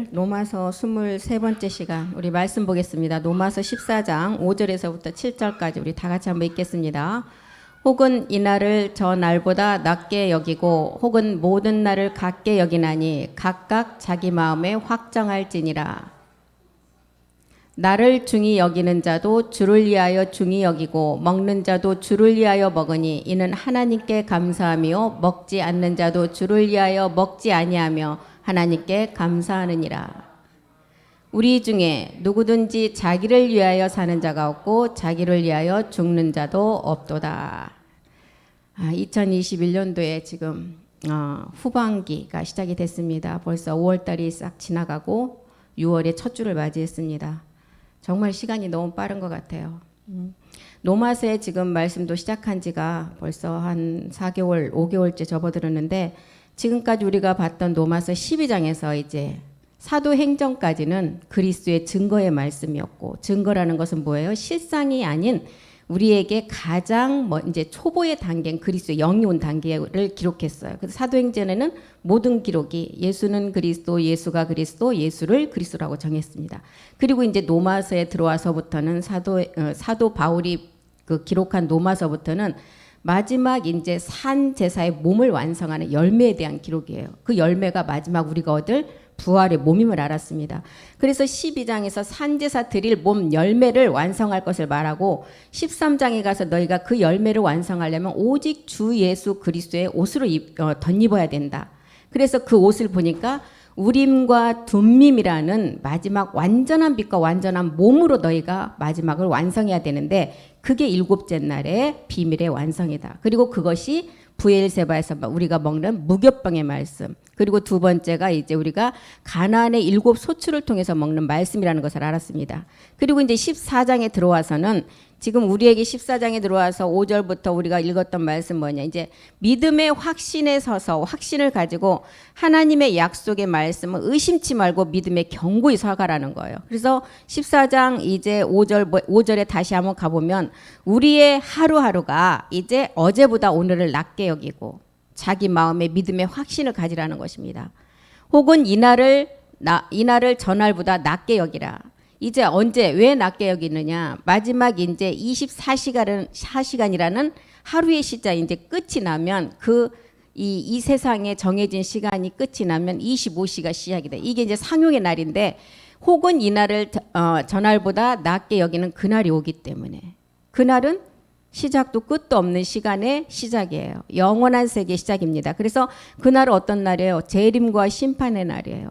오늘 로마서 23번째 시간 우리 말씀 보겠습니다. 로마서 14장 5절에서부터 7절까지 우리 다 같이 한번 읽겠습니다. 혹은 이 날을 저 날보다 낮게 여기고 혹은 모든 날을 같게 여기나니 각각 자기 마음에 확정할지니라. 나를 중히 여기는 자도 주를 위하여 중히 여기고 먹는 자도 주를 위하여 먹으니 이는 하나님께 감사하며 먹지 않는 자도 주를 위하여 먹지 아니하며 하나님께 감사하느니라. 우리 중에 누구든지 자기를 위하여 사는 자가 없고 자기를 위하여 죽는 자도 없도다. 2021년도에 지금 후반기가 시작이 됐습니다. 벌써 5월달이 싹 지나가고 6월의 첫 주를 맞이했습니다. 정말 시간이 너무 빠른 것 같아요. 로마서에 지금 말씀도 시작한 지가 벌써 한 4개월, 5개월째 접어들었는데 지금까지 우리가 봤던 로마서 12장에서 이제 사도행전까지는 그리스도의 증거의 말씀이었고, 증거라는 것은 뭐예요? 실상이 아닌 우리에게 가장 이제 초보의 단계인 그리스도의 영이 온 단계를 기록했어요. 그래서 사도행전에는 모든 기록이 예수는 그리스도, 예수가 그리스도, 예수를 그리스도라고 정했습니다. 그리고 이제 로마서에 들어와서부터는 사도 바울이 그 기록한 로마서부터는 마지막 이제 산 제사의 몸을 완성하는 열매에 대한 기록이에요. 그 열매가 마지막 우리가 얻을 부활의 몸임을 알았습니다. 그래서 12장에서 산제사 드릴 몸 열매를 완성할 것을 말하고 13장에 가서 너희가 그 열매를 완성하려면 오직 주 예수 그리스도의 옷으로 덧입어야 된다. 그래서 그 옷을 보니까 우림과 둠밈이라는 마지막 완전한 빛과 완전한 몸으로 너희가 마지막을 완성해야 되는데 그게 일곱째 날의 비밀의 완성이다. 그리고 그것이 부엘세바에서 우리가 먹는 무교병의 말씀. 그리고 두 번째가 이제 우리가 가나안의 7 소출을 통해서 먹는 말씀이라는 것을 알았습니다. 그리고 이제 14장에 들어와서는 지금 우리에게 14장에 들어와서 5절부터 우리가 읽었던 말씀 뭐냐. 이제 믿음의 확신에 서서 확신을 가지고 하나님의 약속의 말씀을 의심치 말고 믿음의 견고히 서가라는 거예요. 그래서 14장 이제 5절에 다시 한번 가보면 우리의 하루하루가 이제 어제보다 오늘을 낮게 여기고 자기 마음에 믿음의 확신을 가지라는 것입니다. 혹은 이 날을 전날보다 낮게 여기라. 이제 언제 왜 낮게 여기느냐? 마지막 이제 24시간이라는 하루의 시자 이제 끝이 나면 이 세상에 정해진 시간이 끝이 나면 25시가 시작이 돼. 이게 이제 상용의 날인데 혹은 이 날을 전날보다 낮게 여기는 그날이 오기 때문에 그날은 시작도 끝도 없는 시간의 시작이에요. 영원한 세계의 시작입니다. 그래서 그날은 어떤 날이에요? 재림과 심판의 날이에요.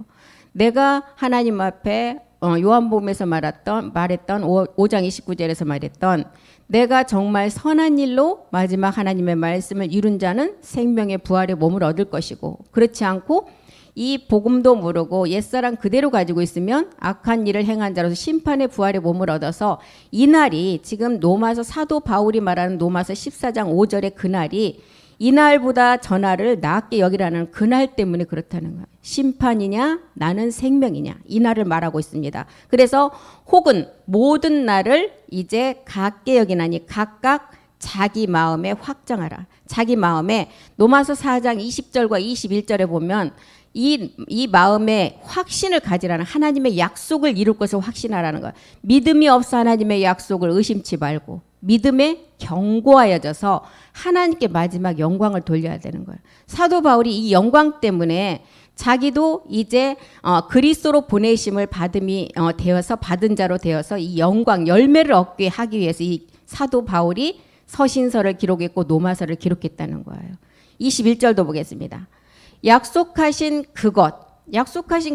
내가 하나님 앞에 요한복음에서 말했던 5장 29절에서 말했던 내가 정말 선한 일로 마지막 하나님의 말씀을 이룬 자는 생명의 부활의 몸을 얻을 것이고 그렇지 않고 이 복음도 모르고 옛사람 그대로 가지고 있으면 악한 일을 행한 자로서 심판의 부활의 몸을 얻어서 이 날이 지금 로마서 사도 바울이 말하는 로마서 14장 5절의 그날이 이날보다 전날을 낮게 여기라는 그날 때문에 그렇다는 거예요. 심판이냐 나는 생명이냐 이 날을 말하고 있습니다. 그래서 혹은 모든 날을 이제 같게 여기나니 각각 자기 마음에 확정하라. 자기 마음에 로마서 4장 20절과 21절에 보면 이 마음에 확신을 가지라는 하나님의 약속을 이룰 것을 확신하라는 거예요. 믿음이 없어 하나님의 약속을 의심치 말고 믿음에 견고하여져서 하나님께 마지막 영광을 돌려야 되는 거예요. 사도 바울이 이 영광 때문에 자기도 이제 그리스도로 보내심을 되어서 받은 자로 되어서 이 영광 열매를 얻게 하기 위해서 이 사도 바울이 서신서를 기록했고 로마서를 기록했다는 거예요. 21절도 보겠습니다. 약속하신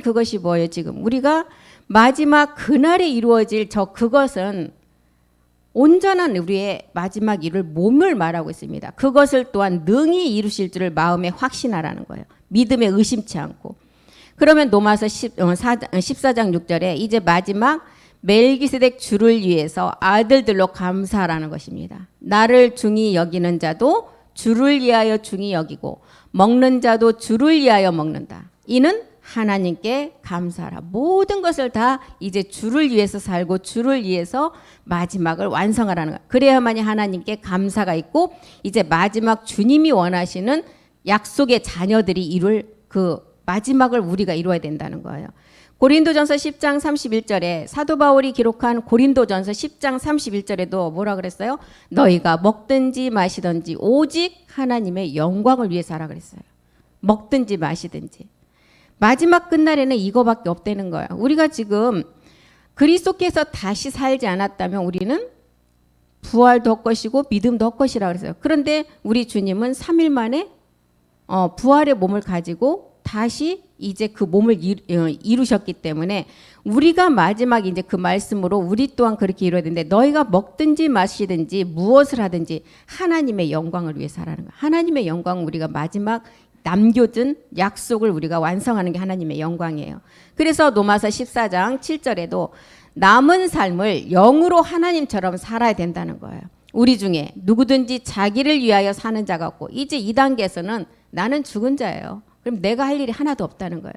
그것이 뭐예요? 지금 우리가 마지막 그날에 이루어질 그것은 온전한 우리의 마지막 일을 몸을 말하고 있습니다. 그것을 또한 능히 이루실 줄을 마음에 확신하라는 거예요. 믿음에 의심치 않고. 그러면 로마서 14장 6절에 이제 마지막 멜기세덱 주를 위해서 아들들로 감사하라는 것입니다. 나를 중히 여기는 자도 주를 위하여 중히 여기고 먹는 자도 주를 위하여 먹는다. 이는 하나님께 감사하라. 모든 것을 다 이제 주를 위해서 살고 주를 위해서 마지막을 완성하라는 거야. 그래야만이 하나님께 감사가 있고 이제 마지막 주님이 원하시는 약속의 자녀들이 이룰 그 마지막을 우리가 이루어야 된다는 거예요. 고린도전서 10장 31절에 사도 바울이 기록한 고린도전서 10장 31절에도 뭐라 그랬어요? 너희가 먹든지 마시든지 오직 하나님의 영광을 위해서 하라 그랬어요. 먹든지 마시든지. 마지막 끝날에는 이거밖에 없다는 거야. 우리가 지금 그리스도께서 다시 살지 않았다면 우리는 부활도 헛것이고 믿음도 헛것이라 그랬어요. 그런데 우리 주님은 3일 만에 부활의 몸을 가지고 다시 이제 그 몸을 이루셨기 때문에 우리가 마지막 이제 그 말씀으로 우리 또한 그렇게 이루어야 되는데 너희가 먹든지 마시든지 무엇을 하든지 하나님의 영광을 위해서 하라는 거야. 하나님의 영광은 우리가 마지막 남겨둔 약속을 우리가 완성하는 게 하나님의 영광이에요. 그래서 로마서 14장 7절에도 남은 삶을 영으로 하나님처럼 살아야 된다는 거예요. 우리 중에 누구든지 자기를 위하여 사는 자가 없고 이제 2단계에서는 나는 죽은 자예요. 그럼 내가 할 일이 하나도 없다는 거예요.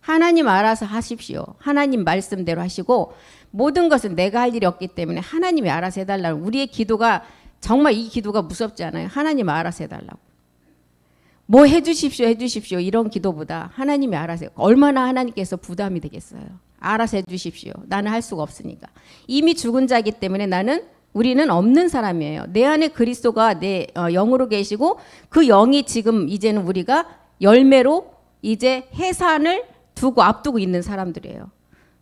하나님 알아서 하십시오. 하나님 말씀대로 하시고 모든 것은 내가 할 일이 없기 때문에 하나님이 알아서 해달라고. 우리의 기도가 정말 이 기도가 무섭지 않아요. 하나님 알아서 해달라고. 뭐 해주십시오 이런 기도보다 하나님이 알아서 해요. 얼마나 하나님께서 부담이 되겠어요. 알아서 해주십시오. 나는 할 수가 없으니까. 이미 죽은 자이기 때문에 우리는 없는 사람이에요. 내 안에 그리스도가 내 영으로 계시고 그 영이 지금 이제는 우리가 열매로 이제 해산을 앞두고 있는 사람들이에요.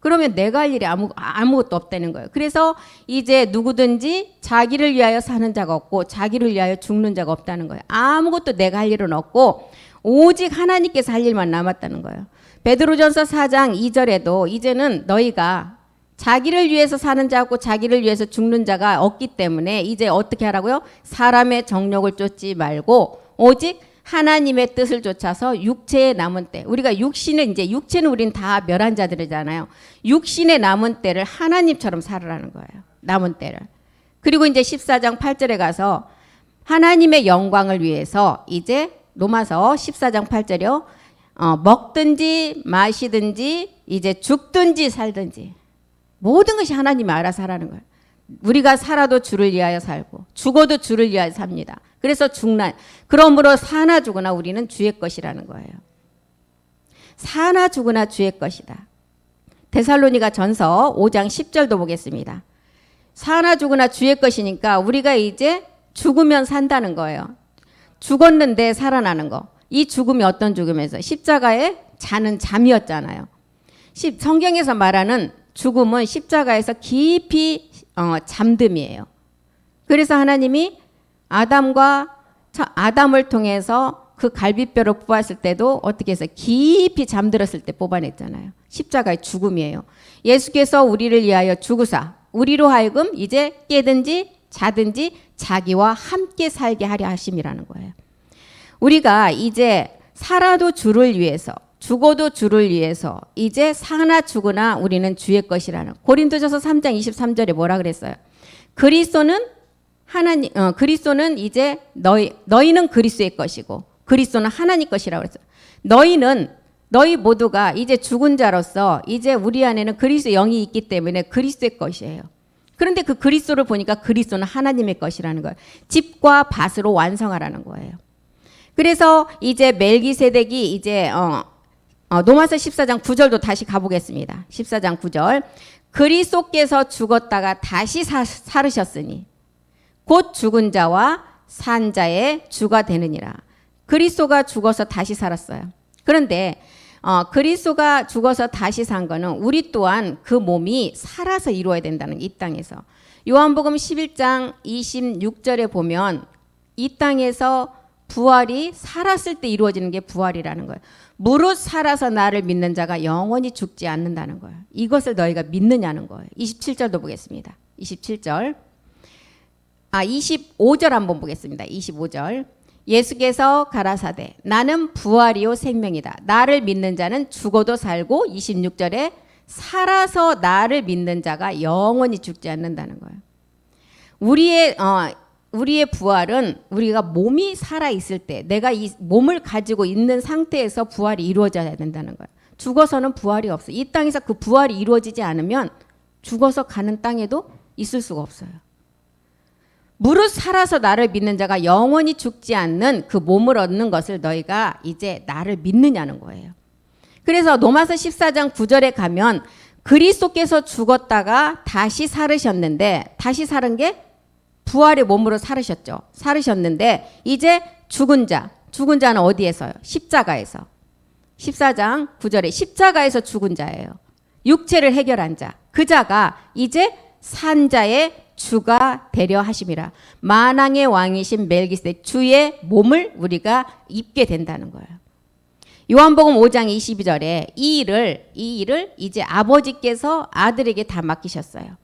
그러면 내가 할 일이 아무것도 없다는 거예요. 그래서 이제 누구든지 자기를 위하여 사는 자가 없고 자기를 위하여 죽는 자가 없다는 거예요. 아무것도 내가 할 일은 없고 오직 하나님께서 할 일만 남았다는 거예요. 베드로전서 4장 2절에도 이제는 너희가 자기를 위해서 사는 자고 자기를 위해서 죽는 자가 없기 때문에 이제 어떻게 하라고요? 사람의 정욕을 쫓지 말고 오직 하나님의 뜻을 쫓아서 육체의 남은 때, 우리가 육체는 우린 다 멸한 자들이잖아요. 육신의 남은 때를 하나님처럼 살으라는 거예요. 남은 때를. 그리고 이제 14장 8절에 가서 하나님의 영광을 위해서 이제 로마서 14장 8절이요. 먹든지 마시든지 이제 죽든지 살든지 모든 것이 하나님이 알아서 하라는 거예요. 우리가 살아도 주를 위하여 살고 죽어도 주를 위하여 삽니다. 그래서 그러므로 사나 죽으나 우리는 주의 것이라는 거예요. 사나 죽으나 주의 것이다. 데살로니가 전서 5장 10절도 보겠습니다. 사나 죽으나 주의 것이니까 우리가 이제 죽으면 산다는 거예요. 죽었는데 살아나는 거. 이 죽음이 어떤 죽음에서 십자가에 자는 잠이었잖아요. 성경에서 말하는 죽음은 십자가에서 깊이 잠듦이에요. 그래서 하나님이 아담을 통해서 그 갈비뼈를 뽑았을 때도 어떻게 해서 깊이 잠들었을 때 뽑아냈잖아요. 십자가의 죽음이에요. 예수께서 우리를 위하여 죽으사 우리로 하여금 이제 깨든지 자든지 자기와 함께 살게 하려 하심이라는 거예요. 우리가 이제 살아도 주를 위해서 죽어도 주를 위해서 이제 사나 죽으나 우리는 주의 것이라는 고린도전서 3장 23절에 뭐라 그랬어요? 그리스도는 이제 너희는 그리스도의 것이고 그리스도는 하나님 것이라고 그랬어요. 너희 모두가 이제 죽은 자로서 이제 우리 안에는 그리스도의 영이 있기 때문에 그리스도의 것이에요. 그런데 그 그리스도를 보니까 그리스도는 하나님의 것이라는 거예요. 집과 밭으로 완성하라는 거예요. 그래서 이제 멜기세덱이 이제 로마서 14장 9절도 다시 가보겠습니다. 14장 9절. 그리스도께서 죽었다가 다시 살으셨으니 곧 죽은 자와 산 자의 주가 되느니라. 그리스도가 죽어서 다시 살았어요. 그런데 그리스도가 죽어서 다시 산 거는 우리 또한 그 몸이 살아서 이루어야 된다는 이 땅에서. 요한복음 11장 26절에 보면 이 땅에서 부활이 살았을 때 이루어지는 게 부활이라는 거예요. 무릇 살아서 나를 믿는 자가 영원히 죽지 않는다는 거예요. 이것을 너희가 믿느냐는 거예요. 27절도 보겠습니다. 27절. 25절 한번 보겠습니다. 25절. 예수께서 가라사대 나는 부활이요 생명이다. 나를 믿는 자는 죽어도 살고 26절에 살아서 나를 믿는 자가 영원히 죽지 않는다는 거예요. 우리의 부활은 우리가 몸이 살아있을 때 내가 이 몸을 가지고 있는 상태에서 부활이 이루어져야 된다는 거예요. 죽어서는 부활이 없어요. 이 땅에서 그 부활이 이루어지지 않으면 죽어서 가는 땅에도 있을 수가 없어요. 무릇 살아서 나를 믿는 자가 영원히 죽지 않는 그 몸을 얻는 것을 너희가 이제 나를 믿느냐는 거예요. 그래서 로마서 14장 9절에 가면 그리스도께서 죽었다가 다시 살으셨는데, 다시 살은 게 부활의 몸으로 살으셨죠. 살으셨는데 이제 죽은 자는 어디에서요? 십자가에서. 14장 9절에 십자가에서 죽은 자예요. 육체를 해결한 자. 그 자가 이제 산 자의 주가 되려 하심이라. 만왕의 왕이신 멜기세덱 주의 몸을 우리가 입게 된다는 거예요. 요한복음 5장 22절에 이 일을 이제 아버지께서 아들에게 다 맡기셨어요.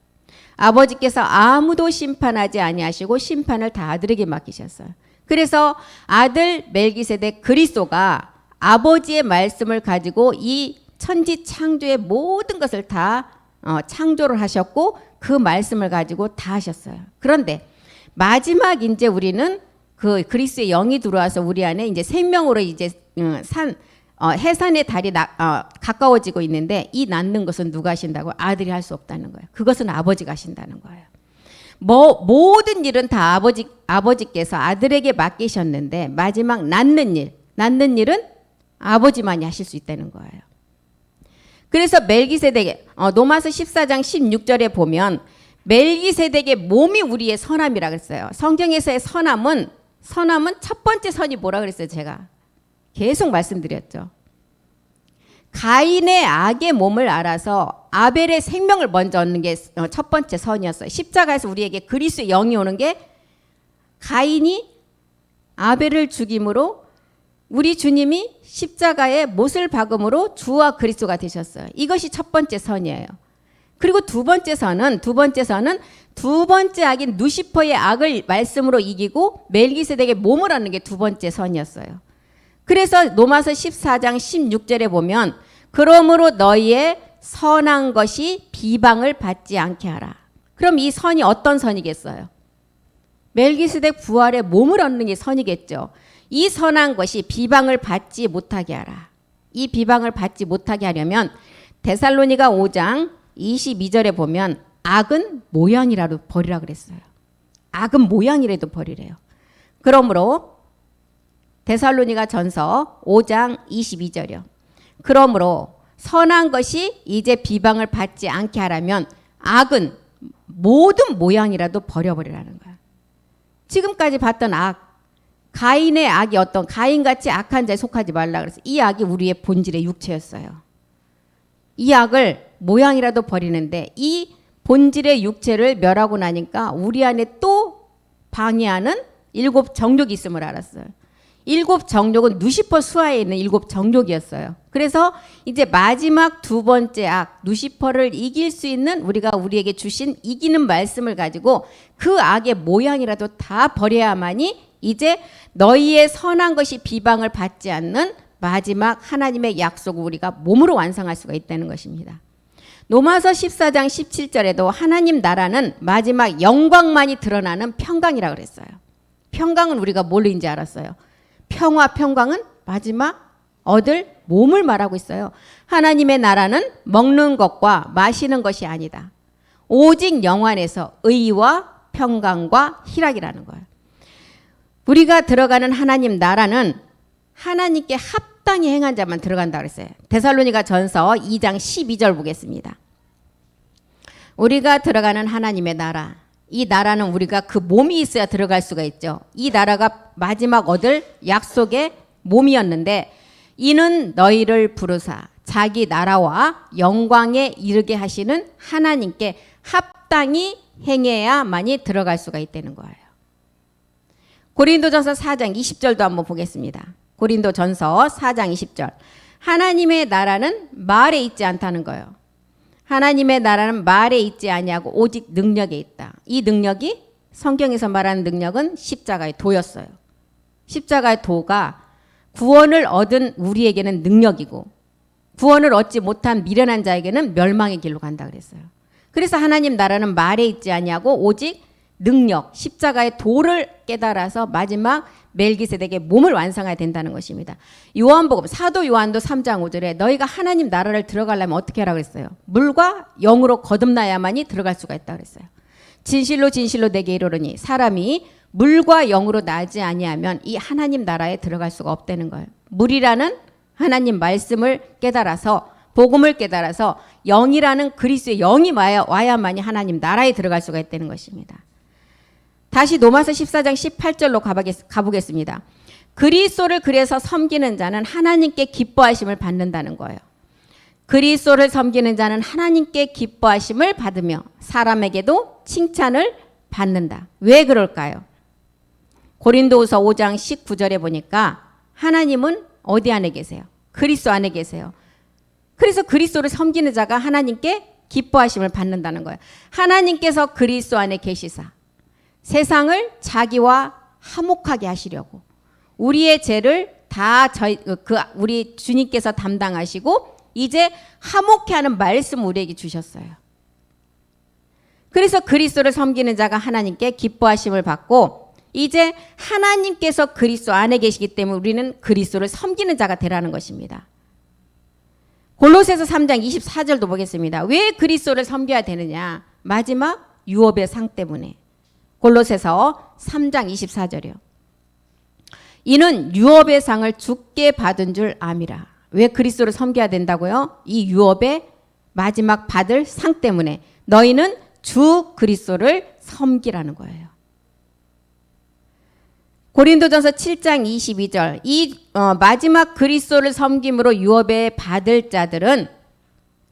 아버지께서 아무도 심판하지 아니하시고 심판을 다 아들에게 맡기셨어요. 그래서 아들 멜기세덱 그리스도가 아버지의 말씀을 가지고 이 천지 창조의 모든 것을 다 창조를 하셨고 그 말씀을 가지고 다 하셨어요. 그런데 마지막 이제 우리는 그 그리스도의 영이 들어와서 우리 안에 이제 생명으로 이제 해산의 달이 가까워지고 있는데 이 낳는 것은 누가 하신다고? 아들이 할 수 없다는 거예요. 그것은 아버지가 하신다는 거예요. 모든 일은 다 아버지께서 아들에게 맡기셨는데 마지막 낳는 일은 아버지만이 하실 수 있다는 거예요. 그래서 멜기세덱의 로마서 14장 16절에 보면 멜기세덱의 몸이 우리의 선함이라 그랬어요. 성경에서의 선함은 첫 번째 선이 뭐라 그랬어요? 제가 계속 말씀드렸죠. 가인의 악의 몸을 알아서 아벨의 생명을 먼저 얻는 게 첫 번째 선이었어요. 십자가에서 우리에게 그리스도의 영이 오는 게 가인이 아벨을 죽임으로 우리 주님이 십자가에 못을 박음으로 주와 그리스도가 되셨어요. 이것이 첫 번째 선이에요. 그리고 두 번째 선은 두 번째 악인 누시퍼의 악을 말씀으로 이기고 멜기세덱의 몸을 얻는 게 두 번째 선이었어요. 그래서 로마서 14장 16절에 보면 그러므로 너희의 선한 것이 비방을 받지 않게 하라. 그럼 이 선이 어떤 선이겠어요? 멜기세덱 부활의 몸을 얻는 게 선이겠죠. 이 선한 것이 비방을 받지 못하게 하라. 이 비방을 받지 못하게 하려면 데살로니가 5장 22절에 보면 악은 모양이라도 버리라 그랬어요. 악은 모양이라도 버리래요. 그러므로 데살로니가 전서 5장 22절이요. 그러므로 선한 것이 이제 비방을 받지 않게 하라면 악은 모든 모양이라도 버려버리라는 거야. 지금까지 봤던 악, 가인의 악이 어떤 가인같이 악한 자에 속하지 말라 그래서 이 악이 우리의 본질의 육체였어요. 이 악을 모양이라도 버리는데 이 본질의 육체를 멸하고 나니까 우리 안에 또 방해하는 7 정욕이 있음을 알았어요. 7 정욕은 누시퍼 수하에 있는 7 정욕이었어요. 그래서 이제 마지막 두 번째 악, 누시퍼를 이길 수 있는 우리에게 주신 이기는 말씀을 가지고 그 악의 모양이라도 다 버려야만이 이제 너희의 선한 것이 비방을 받지 않는 마지막 하나님의 약속을 우리가 몸으로 완성할 수가 있다는 것입니다. 로마서 14장 17절에도 하나님 나라는 마지막 영광만이 드러나는 평강이라고 그랬어요. 평강은 우리가 뭘인지 알았어요. 평강은 마지막 얻을 몸을 말하고 있어요. 하나님의 나라는 먹는 것과 마시는 것이 아니다. 오직 영안에서 의와 평강과 희락이라는 거예요. 우리가 들어가는 하나님 나라는 하나님께 합당히 행한 자만 들어간다 그랬어요. 데살로니가 전서 2장 12절 보겠습니다. 우리가 들어가는 하나님의 나라, 이 나라는 우리가 그 몸이 있어야 들어갈 수가 있죠. 이 나라가 마지막 얻을 약속의 몸이었는데 이는 너희를 부르사 자기 나라와 영광에 이르게 하시는 하나님께 합당히 행해야만이 들어갈 수가 있다는 거예요. 고린도전서 4장 20절도 한번 보겠습니다. 고린도전서 4장 20절. 하나님의 나라는 말에 있지 않다는 거예요. 하나님의 나라는 말에 있지 아니하고 오직 능력에 있다. 이 능력이 성경에서 말하는 능력은 십자가의 도였어요. 십자가의 도가 구원을 얻은 우리에게는 능력이고 구원을 얻지 못한 미련한 자에게는 멸망의 길로 간다 그랬어요. 그래서 하나님 나라는 말에 있지 아니하고 오직 능력, 십자가의 도를 깨달아서 마지막 멜기세덱의 몸을 완성해야 된다는 것입니다. 요한복음, 사도 요한도 3장 5절에 너희가 하나님 나라를 들어가려면 어떻게 하라고 했어요? 물과 영으로 거듭나야만이 들어갈 수가 있다고 그랬어요. 진실로 진실로 내게 이르노니 사람이 물과 영으로 나지 아니하면 이 하나님 나라에 들어갈 수가 없다는 거예요. 물이라는 하나님 말씀을 깨달아서 복음을 깨달아서 영이라는 그리스도의 영이 와야만이 하나님 나라에 들어갈 수가 있다는 것입니다. 다시 로마서 14장 18절로 가보겠습니다. 그리스도를 그래서 섬기는 자는 하나님께 기뻐하심을 받는다는 거예요. 그리스도를 섬기는 자는 하나님께 기뻐하심을 받으며 사람에게도 칭찬을 받는다. 왜 그럴까요? 고린도후서 5장 19절에 보니까 하나님은 어디 안에 계세요? 그리스도 안에 계세요. 그래서 그리스도를 섬기는 자가 하나님께 기뻐하심을 받는다는 거예요. 하나님께서 그리스도 안에 계시사 세상을 자기와 화목하게 하시려고 우리의 죄를 다 우리 주님께서 담당하시고 이제 화목해 하는 말씀 우리에게 주셨어요. 그래서 그리스도를 섬기는 자가 하나님께 기뻐하심을 받고 이제 하나님께서 그리스도 안에 계시기 때문에 우리는 그리스도를 섬기는 자가 되라는 것입니다. 골로새서 3장 24절도 보겠습니다. 왜 그리스도를 섬겨야 되느냐? 마지막 유업의 상 때문에. 골로새서 3장 24절이요. 이는 유업의 상을 주께 받은 줄 암이라. 왜 그리스도를 섬겨야 된다고요? 이 유업의 마지막 받을 상 때문에 너희는 주 그리스도를 섬기라는 거예요. 고린도전서 7장 22절 이 마지막 그리스도를 섬김으로 유업에 받을 자들은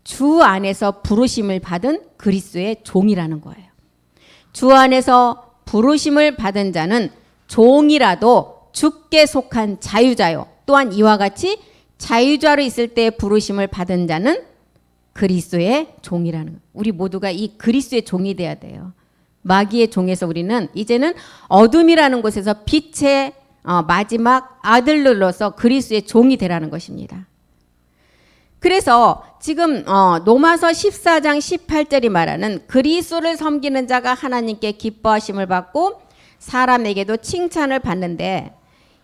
주 안에서 부르심을 받은 그리스도의 종이라는 거예요. 주 안에서 부르심을 받은 자는 종이라도 주께 속한 자유자요. 또한 이와 같이 자유자로 있을 때 부르심을 받은 자는 그리스도의 종이라는 거예요. 우리 모두가 이 그리스도의 종이 돼야 돼요. 마귀의 종에서 우리는 이제는 어둠이라는 곳에서 빛의 마지막 아들로서 그리스도의 종이 되라는 것입니다. 그래서 지금 로마서 14장 18절이 말하는 그리스도를 섬기는 자가 하나님께 기뻐하심을 받고 사람에게도 칭찬을 받는데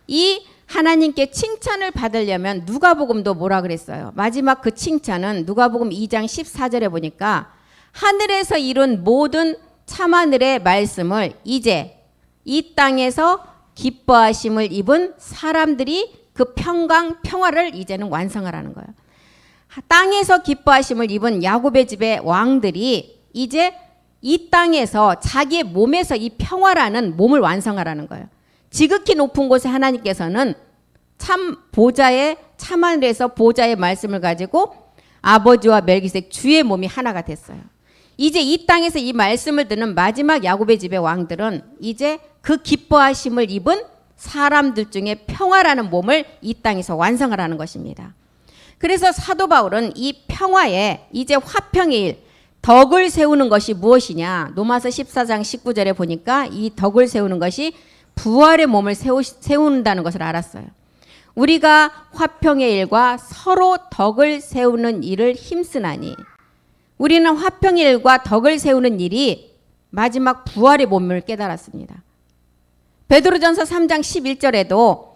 이 하나님께 칭찬을 받으려면 누가복음도 뭐라 그랬어요? 마지막 그 칭찬은 누가복음 2장 14절에 보니까 하늘에서 이룬 모든 참하늘의 말씀을 이제 이 땅에서 기뻐하심을 입은 사람들이 그 평화를 이제는 완성하라는 거예요. 땅에서 기뻐하심을 입은 야곱의 집의 왕들이 이제 이 땅에서 자기의 몸에서 이 평화라는 몸을 완성하라는 거예요. 지극히 높은 곳에 하나님께서는 참하늘에서 보좌의 말씀을 가지고 아버지와 멜기세덱 주의 몸이 하나가 됐어요. 이제 이 땅에서 이 말씀을 듣는 마지막 야곱의 집의 왕들은 이제 그 기뻐하심을 입은 사람들 중에 평화라는 몸을 이 땅에서 완성하라는 것입니다. 그래서 사도 바울은 이 평화에 이제 화평의 일, 덕을 세우는 것이 무엇이냐? 로마서 14장 19절에 보니까 이 덕을 세우는 것이 부활의 몸을 세운다는 것을 알았어요. 우리가 화평의 일과 서로 덕을 세우는 일을 힘쓰나니 우리는 화평의 일과 덕을 세우는 일이 마지막 부활의 몸을 깨달았습니다. 베드로전서 3장 11절에도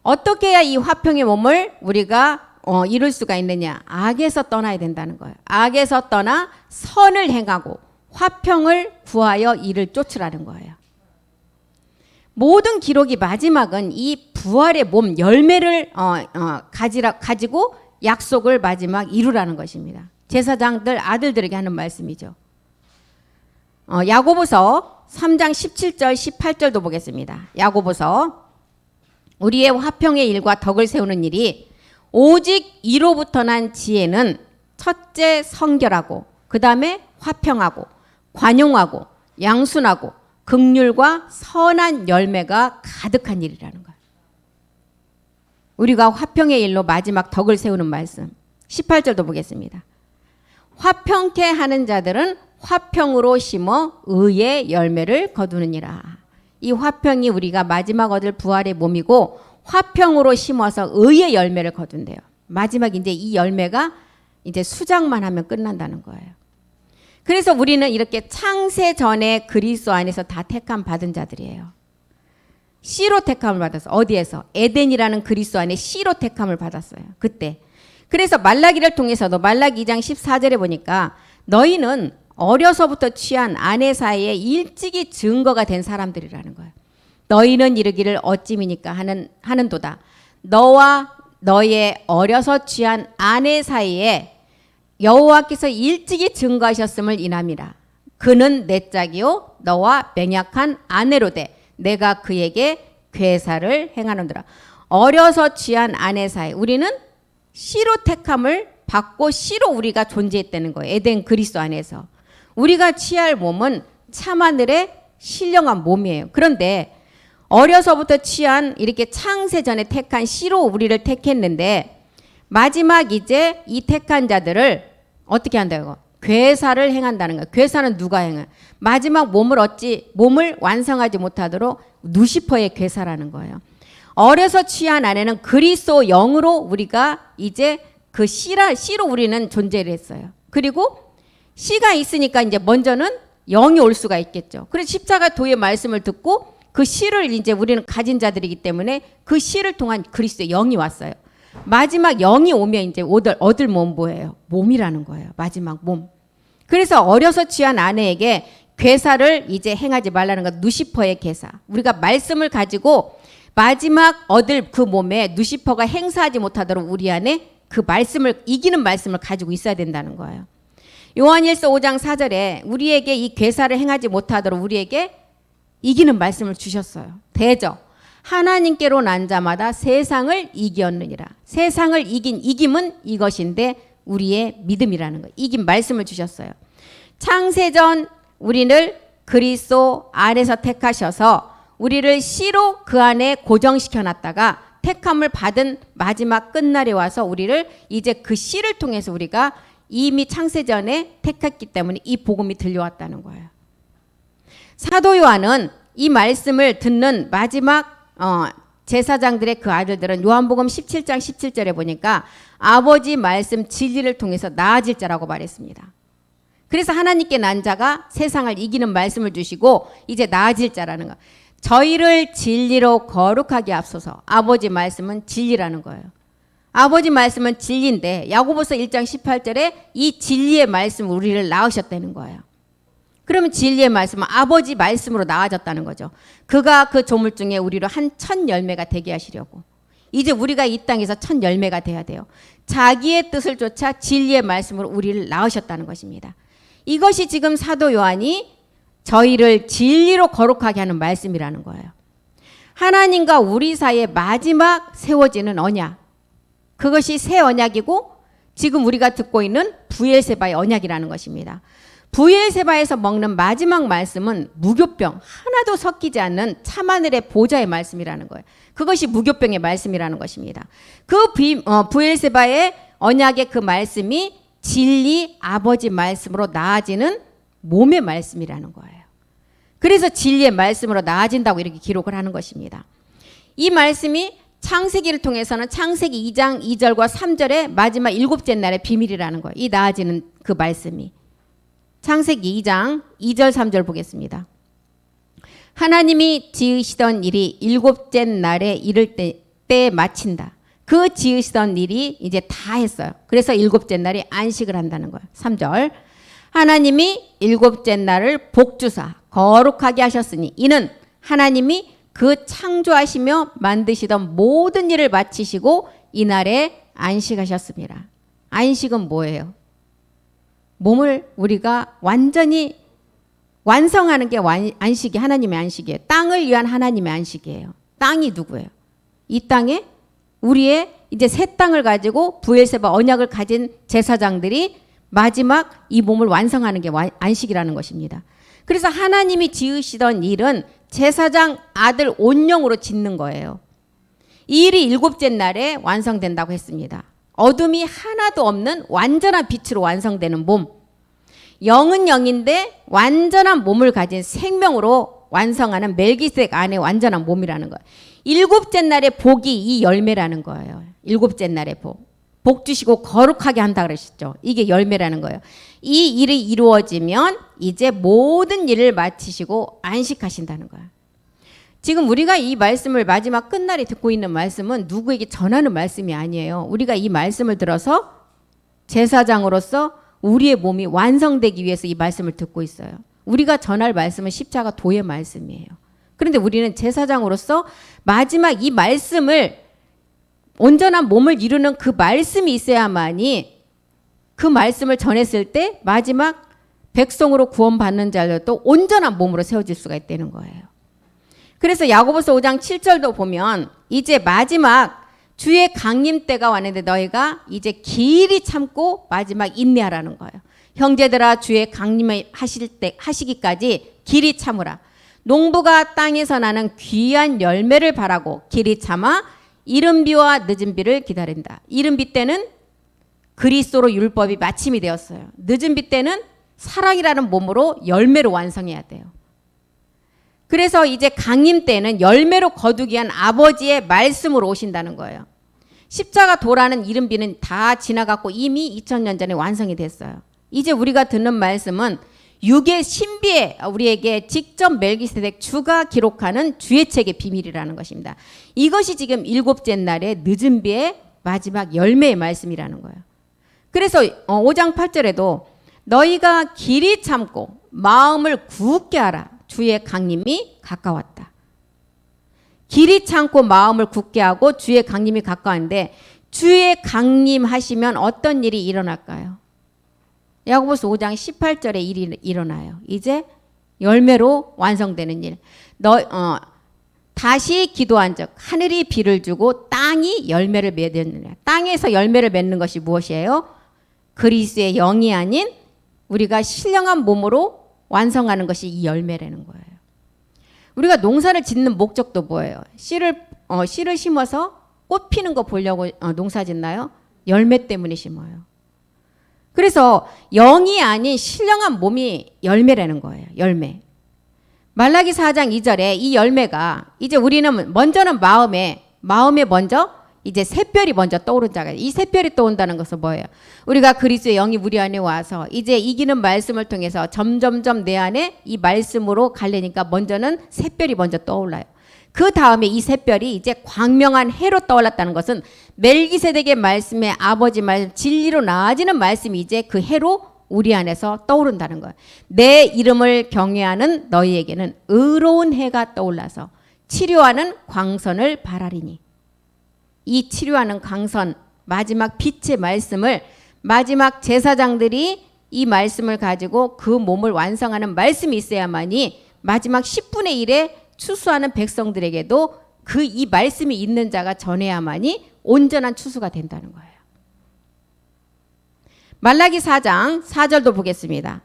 어떻게 해야 이 화평의 몸을 우리가 이룰 수가 있느냐? 악에서 떠나야 된다는 거예요. 악에서 떠나 선을 행하고 화평을 구하여 이를 쫓으라는 거예요. 모든 기록이 마지막은 이 부활의 몸 열매를 가지고 약속을 마지막 이루라는 것입니다. 제사장들 아들들에게 하는 말씀이죠. 야고보서 3장 17절 18절도 보겠습니다. 야고보서 우리의 화평의 일과 덕을 세우는 일이 오직 이로부터 난 지혜는 첫째 성결하고 그 다음에 화평하고 관용하고 양순하고 긍휼과 선한 열매가 가득한 일이라는 거예요. 우리가 화평의 일로 마지막 덕을 세우는 말씀 18절도 보겠습니다. 화평케 하는 자들은 화평으로 심어 의의 열매를 거두느니라. 이 화평이 우리가 마지막 얻을 부활의 몸이고 화평으로 심어서 의의 열매를 거둔대요. 마지막 이제 이 열매가 이제 수장만 하면 끝난다는 거예요. 그래서 우리는 이렇게 창세 전에 그리스도 안에서 다 택함 받은 자들이에요. 씨로 택함을 받았어. 어디에서? 에덴이라는 그리스도 안에 씨로 택함을 받았어요. 그때. 그래서 말라기를 통해서도 말라기 2장 14절에 보니까 너희는 어려서부터 취한 아내 사이에 일찍이 증거가 된 사람들이라는 거예요. 너희는 이르기를 어찌미니까 하는도다. 너와 너의 어려서 취한 아내 사이에 여호와께서 일찍이 증거하셨음을 인함이라. 그는 내 짝이요 너와 맹약한 아내로되 내가 그에게 괴사를 행하노라. 어려서 취한 아내 사이, 우리는 씨로 택함을 받고 씨로 우리가 존재했다는 거예요. 에덴 그리스도 안에서 우리가 취할 몸은 참하늘의 신령한 몸이에요. 그런데 어려서부터 취한 이렇게 창세전에 택한 씨로 우리를 택했는데 마지막 이제 이 택한 자들을 어떻게 한다고? 괴사를 행한다는 거예요. 괴사는 누가 행해요? 마지막 몸을 완성하지 못하도록 누시퍼의 괴사라는 거예요. 어려서 취한 아내는 그리스도 영으로 우리가 이제 그 씨로 우리는 존재를 했어요. 그리고 씨가 있으니까 이제 먼저는 영이 올 수가 있겠죠. 그래서 십자가 도의 말씀을 듣고 그 씨를 이제 우리는 가진 자들이기 때문에 그 씨를 통한 그리스도의 영이 왔어요. 마지막 영이 오면 이제 얻을 몸 뭐예요? 몸이라는 거예요. 마지막 몸. 그래서 어려서 취한 아내에게 괴사를 이제 행하지 말라는 것. 누시퍼의 괴사. 우리가 말씀을 가지고 마지막 얻을 그 몸에 누시퍼가 행사하지 못하도록 우리 안에 그 말씀을 이기는 말씀을 가지고 있어야 된다는 거예요. 요한일서 5장 4절에 우리에게 이 괴사를 행하지 못하도록 우리에게 이기는 말씀을 주셨어요. 대저 하나님께로 난 자마다 세상을 이겼느니라. 세상을 이김은 이것인데 우리의 믿음이라는 거예요. 이긴 말씀을 주셨어요. 창세전 우리를 그리스도 안에서 택하셔서 우리를 씨로 그 안에 고정시켜 놨다가 택함을 받은 마지막 끝날에 와서 우리를 이제 그 씨를 통해서 우리가 이미 창세전에 택했기 때문에 이 복음이 들려왔다는 거예요. 사도 요한은 이 말씀을 듣는 마지막 제사장들의 그 아들들은 요한복음 17장 17절에 보니까 아버지 말씀 진리를 통해서 나아질 자라고 말했습니다. 그래서 하나님께 난 자가 세상을 이기는 말씀을 주시고 이제 나아질 자라는 거. 저희를 진리로 거룩하게 앞서서 아버지 말씀은 진리라는 거예요. 아버지 말씀은 진리인데 야고보서 1장 18절에 이 진리의 말씀 우리를 낳으셨다는 거예요. 그러면 진리의 말씀은 아버지 말씀으로 나아졌다는 거죠. 그가 그 조물 중에 우리로 한 첫 열매가 되게 하시려고. 이제 우리가 이 땅에서 첫 열매가 돼야 돼요. 자기의 뜻을 쫓아 진리의 말씀으로 우리를 낳으셨다는 것입니다. 이것이 지금 사도 요한이 저희를 진리로 거룩하게 하는 말씀이라는 거예요. 하나님과 우리 사이에 마지막 세워지는 언약. 그것이 새 언약이고 지금 우리가 듣고 있는 부엘세바의 언약이라는 것입니다. 부엘세바에서 먹는 마지막 말씀은 무교병 하나도 섞이지 않는 참하늘의 보좌의 말씀이라는 거예요. 그것이 무교병의 말씀이라는 것입니다. 그 부엘세바의 언약의 그 말씀이 진리 아버지 말씀으로 나아지는 몸의 말씀이라는 거예요. 그래서 진리의 말씀으로 나아진다고 이렇게 기록을 하는 것입니다. 이 말씀이 창세기를 통해서는 창세기 2장 2절과 3절의 마지막 일곱째 날의 비밀이라는 거예요. 이 나아지는 그 말씀이. 창세기 2장 2절 3절 보겠습니다. 하나님이 지으시던 일이 일곱째 날에 이를 때 마친다. 그 지으시던 일이 이제 다 했어요. 그래서 일곱째 날이 안식을 한다는 거예요. 3절. 하나님이 일곱째 날을 복주사 거룩하게 하셨으니 이는 하나님이 그 창조하시며 만드시던 모든 일을 마치시고 이날에 안식하셨습니다. 안식은 뭐예요? 몸을 우리가 완전히 완성하는 게 안식이 하나님의 안식이에요. 땅을 위한 하나님의 안식이에요. 땅이 누구예요? 이 땅에 우리의 이제 새 땅을 가지고 부엘세바 언약을 가진 제사장들이 마지막 이 몸을 완성하는 게 안식이라는 것입니다. 그래서 하나님이 지으시던 일은 제사장 아들 온영으로 짓는 거예요. 이 일이 일곱째 날에 완성된다고 했습니다. 어둠이 하나도 없는 완전한 빛으로 완성되는 몸. 영은 영인데 완전한 몸을 가진 생명으로 완성하는 멜기세덱 안에 완전한 몸이라는 거예요. 일곱째 날의 복이 이 열매라는 거예요. 일곱째 날의 복. 복 주시고 거룩하게 한다 그러셨죠. 이게 열매라는 거예요. 이 일이 이루어지면 이제 모든 일을 마치시고 안식하신다는 거예요. 지금 우리가 이 말씀을 마지막 끝날에 듣고 있는 말씀은 누구에게 전하는 말씀이 아니에요. 우리가 이 말씀을 들어서 제사장으로서 우리의 몸이 완성되기 위해서 이 말씀을 듣고 있어요. 우리가 전할 말씀은 십자가 도의 말씀이에요. 그런데 우리는 제사장으로서 마지막 이 말씀을 온전한 몸을 이루는 그 말씀이 있어야만이 그 말씀을 전했을 때 마지막 백성으로 구원받는 자들도 온전한 몸으로 세워질 수가 있다는 거예요. 그래서 야고보서 5장 7절도 보면 이제 마지막 주의 강림 때가 왔는데 너희가 이제 길이 참고 마지막 인내하라는 거예요. 형제들아 주의 강림을 하시기까지 길이 참으라. 농부가 땅에서 나는 귀한 열매를 바라고 길이 참아 이른 비와 늦은 비를 기다린다. 이른 비 때는 그리스도로 율법이 마침이 되었어요. 늦은 비 때는 사랑이라는 몸으로 열매로 완성해야 돼요. 그래서 이제 강림 때는 열매로 거두기 위한 아버지의 말씀으로 오신다는 거예요. 십자가 도라는 이른 비는 다 지나갔고 이미 2000년 전에 완성이 됐어요. 이제 우리가 듣는 말씀은 육의 신비에 우리에게 직접 멜기세덱 주가 기록하는 주의 책의 비밀이라는 것입니다. 이것이 지금 일곱째 날의 늦은 비의 마지막 열매의 말씀이라는 거예요. 그래서 5장 8절에도 너희가 길이 참고 마음을 굳게 하라. 주의 강림이 가까웠다. 길이 참고 마음을 굳게 하고 주의 강림이 가까운데 주의 강림하시면 어떤 일이 일어날까요? 야고보서 5장 18절에 일이 일어나요. 이제 열매로 완성되는 일. 다시 기도한 적 하늘이 비를 주고 땅이 열매를 맺느니라. 땅에서 열매를 맺는 것이 무엇이에요? 그리스도의 영이 아닌 우리가 신령한 몸으로 완성하는 것이 이 열매라는 거예요. 우리가 농사를 짓는 목적도 뭐예요? 씨를 심어서 꽃 피는 거 보려고 농사 짓나요? 열매 때문에 심어요. 그래서 영이 아닌 신령한 몸이 열매라는 거예요. 열매. 말라기 4장 2절에 이 열매가 이제 우리는 먼저는 마음에 먼저 이제 샛별이 먼저 떠오른 자가 이 샛별이 떠온다는 것은 뭐예요? 우리가 그리스도의 영이 우리 안에 와서 이제 이기는 말씀을 통해서 점점점 내 안에 이 말씀으로 갈래니까 먼저는 샛별이 먼저 떠올라요. 그 다음에 이 샛별이 이제 광명한 해로 떠올랐다는 것은 멜기세덱의 말씀에 아버지 말씀 진리로 나아지는 말씀이 이제 그 해로 우리 안에서 떠오른다는 거예요. 내 이름을 경외하는 너희에게는 의로운 해가 떠올라서 치료하는 광선을 바라리니. 이 치료하는 광선 마지막 빛의 말씀을 마지막 제사장들이 이 말씀을 가지고 그 몸을 완성하는 말씀이 있어야만이 마지막 10분의 1에 추수하는 백성들에게도 그 이 말씀이 있는 자가 전해야만이 온전한 추수가 된다는 거예요. 말라기 4장 4절도 보겠습니다.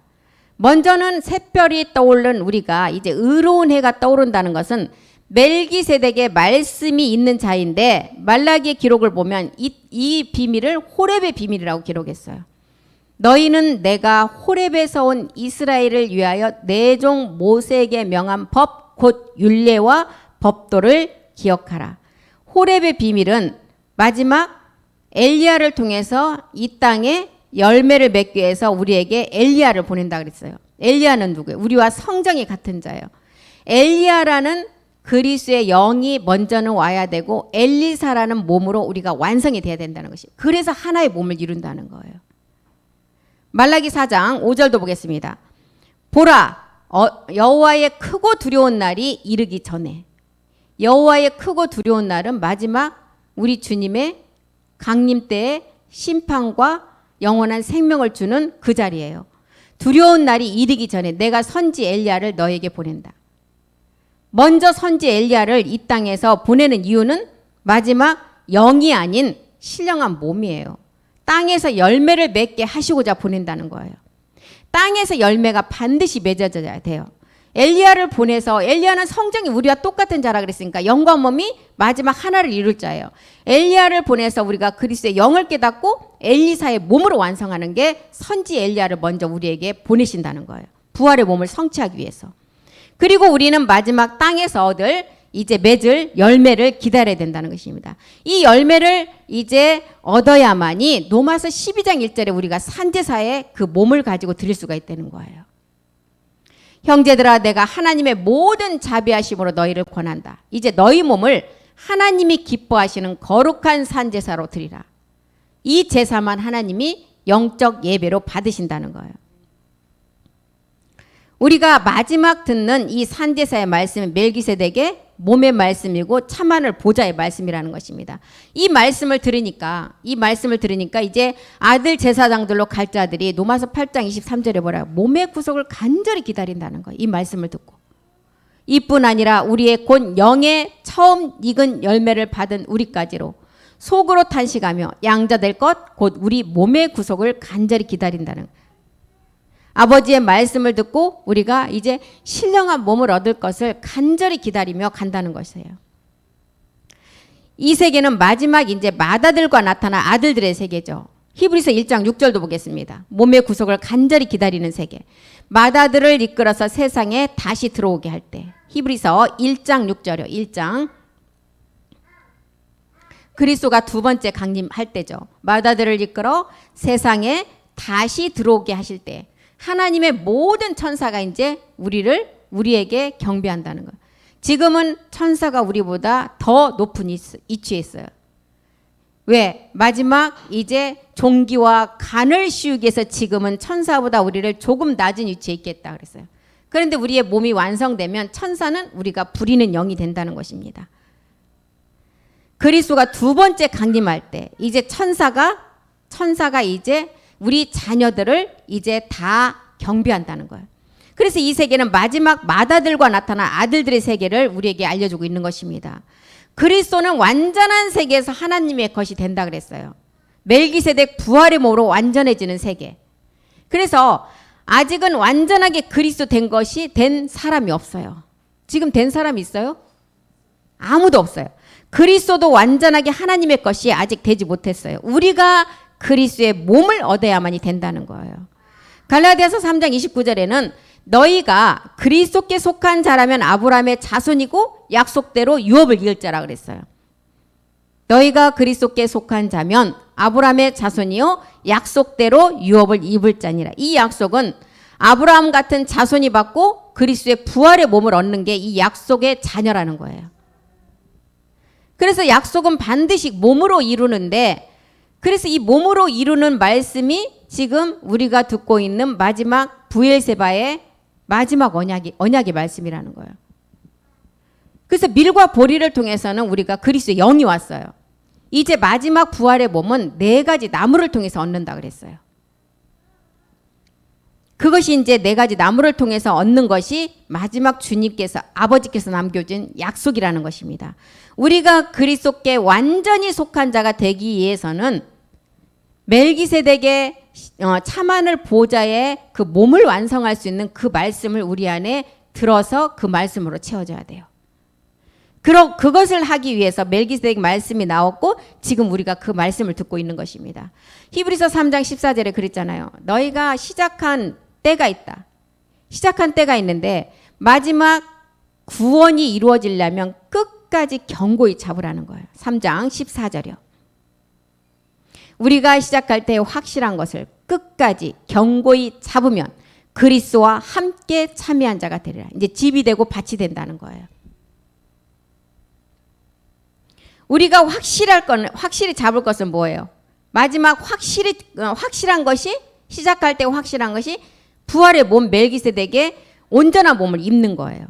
먼저는 샛별이 떠오른 우리가 이제 의로운 해가 떠오른다는 것은 멜기세덱의 말씀이 있는 자인데 말라기의 기록을 보면 이 비밀을 호렙의 비밀이라고 기록했어요. 너희는 내가 호렙에서 온 이스라엘을 위하여 내 종 모세에게 명한 법 곧 율례와 법도를 기억하라. 호렙의 비밀은 마지막 엘리야를 통해서 이 땅에 열매를 맺기 위해서 우리에게 엘리야를 보낸다 그랬어요. 엘리야는 누구예요? 우리와 성정이 같은 자예요. 엘리야라는 그리스도의 영이 먼저는 와야 되고 엘리사라는 몸으로 우리가 완성이 돼야 된다는 것이. 그래서 하나의 몸을 이룬다는 거예요. 말라기 4장 5절도 보겠습니다. 보라, 여호와의 크고 두려운 날이 이르기 전에. 여호와의 크고 두려운 날은 마지막 우리 주님의 강림 때의 심판과 영원한 생명을 주는 그 자리예요. 두려운 날이 이르기 전에 내가 선지 엘리야를 너에게 보낸다. 먼저 선지 엘리야를 이 땅에서 보내는 이유는 마지막 영이 아닌 신령한 몸이에요. 땅에서 열매를 맺게 하시고자 보낸다는 거예요. 땅에서 열매가 반드시 맺어져야 돼요. 엘리야를 보내서 엘리야는 성정이 우리와 똑같은 자라 그랬으니까 영과 몸이 마지막 하나를 이룰 자예요. 엘리야를 보내서 우리가 그리스도의 영을 깨닫고 엘리사의 몸으로 완성하는 게 선지 엘리야를 먼저 우리에게 보내신다는 거예요. 부활의 몸을 성취하기 위해서. 그리고 우리는 마지막 땅에서 얻을 이제 맺을 열매를 기다려야 된다는 것입니다. 이 열매를 이제 얻어야만이 로마서 12장 1절에 우리가 산제사의 그 몸을 가지고 드릴 수가 있다는 거예요. 형제들아 내가 하나님의 모든 자비하심으로 너희를 권한다. 이제 너희 몸을 하나님이 기뻐하시는 거룩한 산제사로 드리라. 이 제사만 하나님이 영적 예배로 받으신다는 거예요. 우리가 마지막 듣는 이 산제사의 말씀은 멜기세덱의 몸의 말씀이고 참하늘 보좌의 말씀이라는 것입니다. 이 말씀을 들으니까 이제 아들 제사장들로 갈 자들이 로마서 8장 23절에 뭐라 몸의 구속을 간절히 기다린다는 거예요. 이 말씀을 듣고. 이뿐 아니라 우리의 곧 영의 처음 익은 열매를 받은 우리까지로 속으로 탄식하며 양자될 것 곧 우리 몸의 구속을 간절히 기다린다는 거예요. 아버지의 말씀을 듣고 우리가 이제 신령한 몸을 얻을 것을 간절히 기다리며 간다는 것이에요. 이 세계는 마지막 이제 맏아들과 나타난 아들들의 세계죠. 히브리서 1장 6절도 보겠습니다. 몸의 구속을 간절히 기다리는 세계. 맏아들을 이끌어서 세상에 다시 들어오게 할 때. 히브리서 1장 6절이요. 1장. 그리스도가 두 번째 강림할 때죠. 맏아들을 이끌어 세상에 다시 들어오게 하실 때. 하나님의 모든 천사가 이제 우리에게 경배한다는 거예요. 지금은 천사가 우리보다 더 높은 위치에 있어요. 왜? 마지막 이제 종기와 간을 씌우기 위해서 지금은 천사보다 우리를 조금 낮은 위치에 있겠다 그랬어요. 그런데 우리의 몸이 완성되면 천사는 우리가 부리는 영이 된다는 것입니다. 그리스도가 두 번째 강림할 때 이제 천사가 이제 우리 자녀들을 이제 다 경배한다는 거예요. 그래서 이 세계는 마지막 맏아들과 나타난 아들들의 세계를 우리에게 알려주고 있는 것입니다. 그리스도는 완전한 세계에서 하나님의 것이 된다 그랬어요. 멜기세덱 부활의 몸으로 완전해지는 세계. 그래서 아직은 완전하게 그리스도 된 사람이 없어요. 지금 된 사람이 있어요? 아무도 없어요. 그리스도도 완전하게 하나님의 것이 아직 되지 못했어요. 우리가 그리스도의 몸을 얻어야만이 된다는 거예요. 갈라디아서 3장 29절에는 너희가 그리스도께 속한 자라면 아브라함의 자손이고 약속대로 유업을 이을 자라 그랬어요. 너희가 그리스도께 속한 자면 아브라함의 자손이요 약속대로 유업을 입을 자니라. 이 약속은 아브라함 같은 자손이 받고 그리스도의 부활의 몸을 얻는 게 이 약속의 자녀라는 거예요. 그래서 약속은 반드시 몸으로 이루는데 그래서 이 몸으로 이루는 말씀이 지금 우리가 듣고 있는 마지막 부엘세바의 마지막 언약의 말씀이라는 거예요. 그래서 밀과 보리를 통해서는 우리가 그리스도의 영이 왔어요. 이제 마지막 부활의 몸은 4가지 나무를 통해서 얻는다 그랬어요. 그것이 이제 4가지 나무를 통해서 얻는 것이 마지막 주님께서 아버지께서 남겨준 약속이라는 것입니다. 우리가 그리스도께 완전히 속한 자가 되기 위해서는 멜기세덱의 참하늘 보좌의 그 몸을 완성할 수 있는 그 말씀을 우리 안에 들어서 그 말씀으로 채워져야 돼요. 그것을 하기 위해서 멜기세덱 말씀이 나왔고 지금 우리가 그 말씀을 듣고 있는 것입니다. 히브리서 3장 14절에 그랬잖아요. 너희가 시작한 때가 있다. 시작한 때가 있는데 마지막 구원이 이루어지려면 끝까지 견고히 잡으라는 거예요. 3장 14절이요. 우리가 시작할 때 확실한 것을 끝까지 견고히 잡으면 그리스도와 함께 참여한 자가 되리라. 이제 집이 되고 밭이 된다는 거예요. 우리가 확실히 잡을 것은 뭐예요? 마지막 확실한 것이 시작할 때 확실한 것이 부활의 몸 멜기세덱의 온전한 몸을 입는 거예요.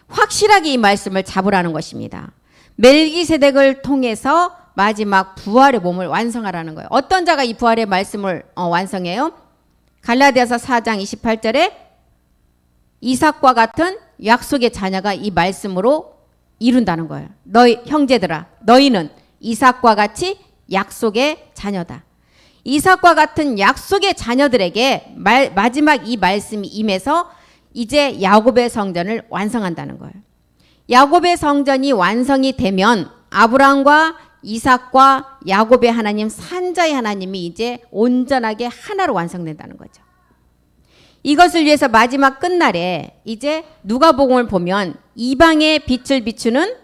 확실하게 이 말씀을 잡으라는 것입니다. 멜기세덱을 통해서 마지막 부활의 몸을 완성하라는 거예요. 어떤 자가 이 부활의 말씀을 완성해요? 갈라디아서 4장 28절에 이삭과 같은 약속의 자녀가 이 말씀으로 이룬다는 거예요. 너희 형제들아, 너희는 이삭과 같이 약속의 자녀다. 이삭과 같은 약속의 자녀들에게 마지막 이 말씀이 임해서 이제 야곱의 성전을 완성한다는 거예요. 야곱의 성전이 완성이 되면 아브라함과 이삭과 야곱의 하나님, 산자의 하나님이 이제 온전하게 하나로 완성된다는 거죠. 이것을 위해서 마지막 끝날에 이제 누가복음을 보면 이방의 빛을 비추는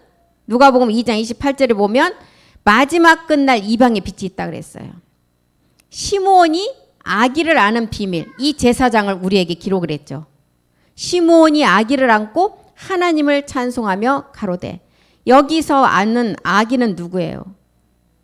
누가복음 2장 28절에 보면 마지막 끝날 이방의 빛이 있다 그랬어요. 시므온이 아기를 아는 비밀, 이 제사장을 우리에게 기록을 했죠. 시므온이 아기를 안고 하나님을 찬송하며 가로되 여기서 아는 아기는 누구예요?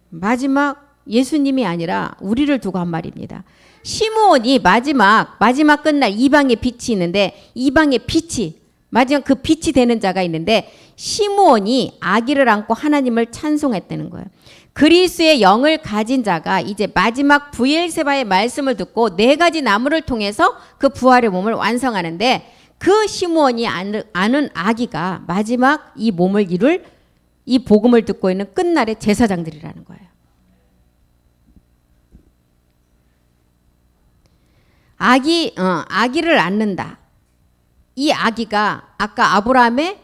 마지막 예수님이 아니라 우리를 두고 한 말입니다. 시므온이 마지막 끝날 이방의 빛이 있는데 이방의 빛이 마지막 그 빛이 되는 자가 있는데 시므온이 아기를 안고 하나님을 찬송했다는 거예요. 그리스도의 영을 가진 자가 이제 마지막 브엘세바의 말씀을 듣고 네 가지 나무를 통해서 그 부활의 몸을 완성하는데 그 시므온이 아는 아기가 마지막 이 몸을 이룰 이 복음을 듣고 있는 끝날의 제사장들이라는 거예요. 아기를 낳는다. 이 아기가 아까 아브라함의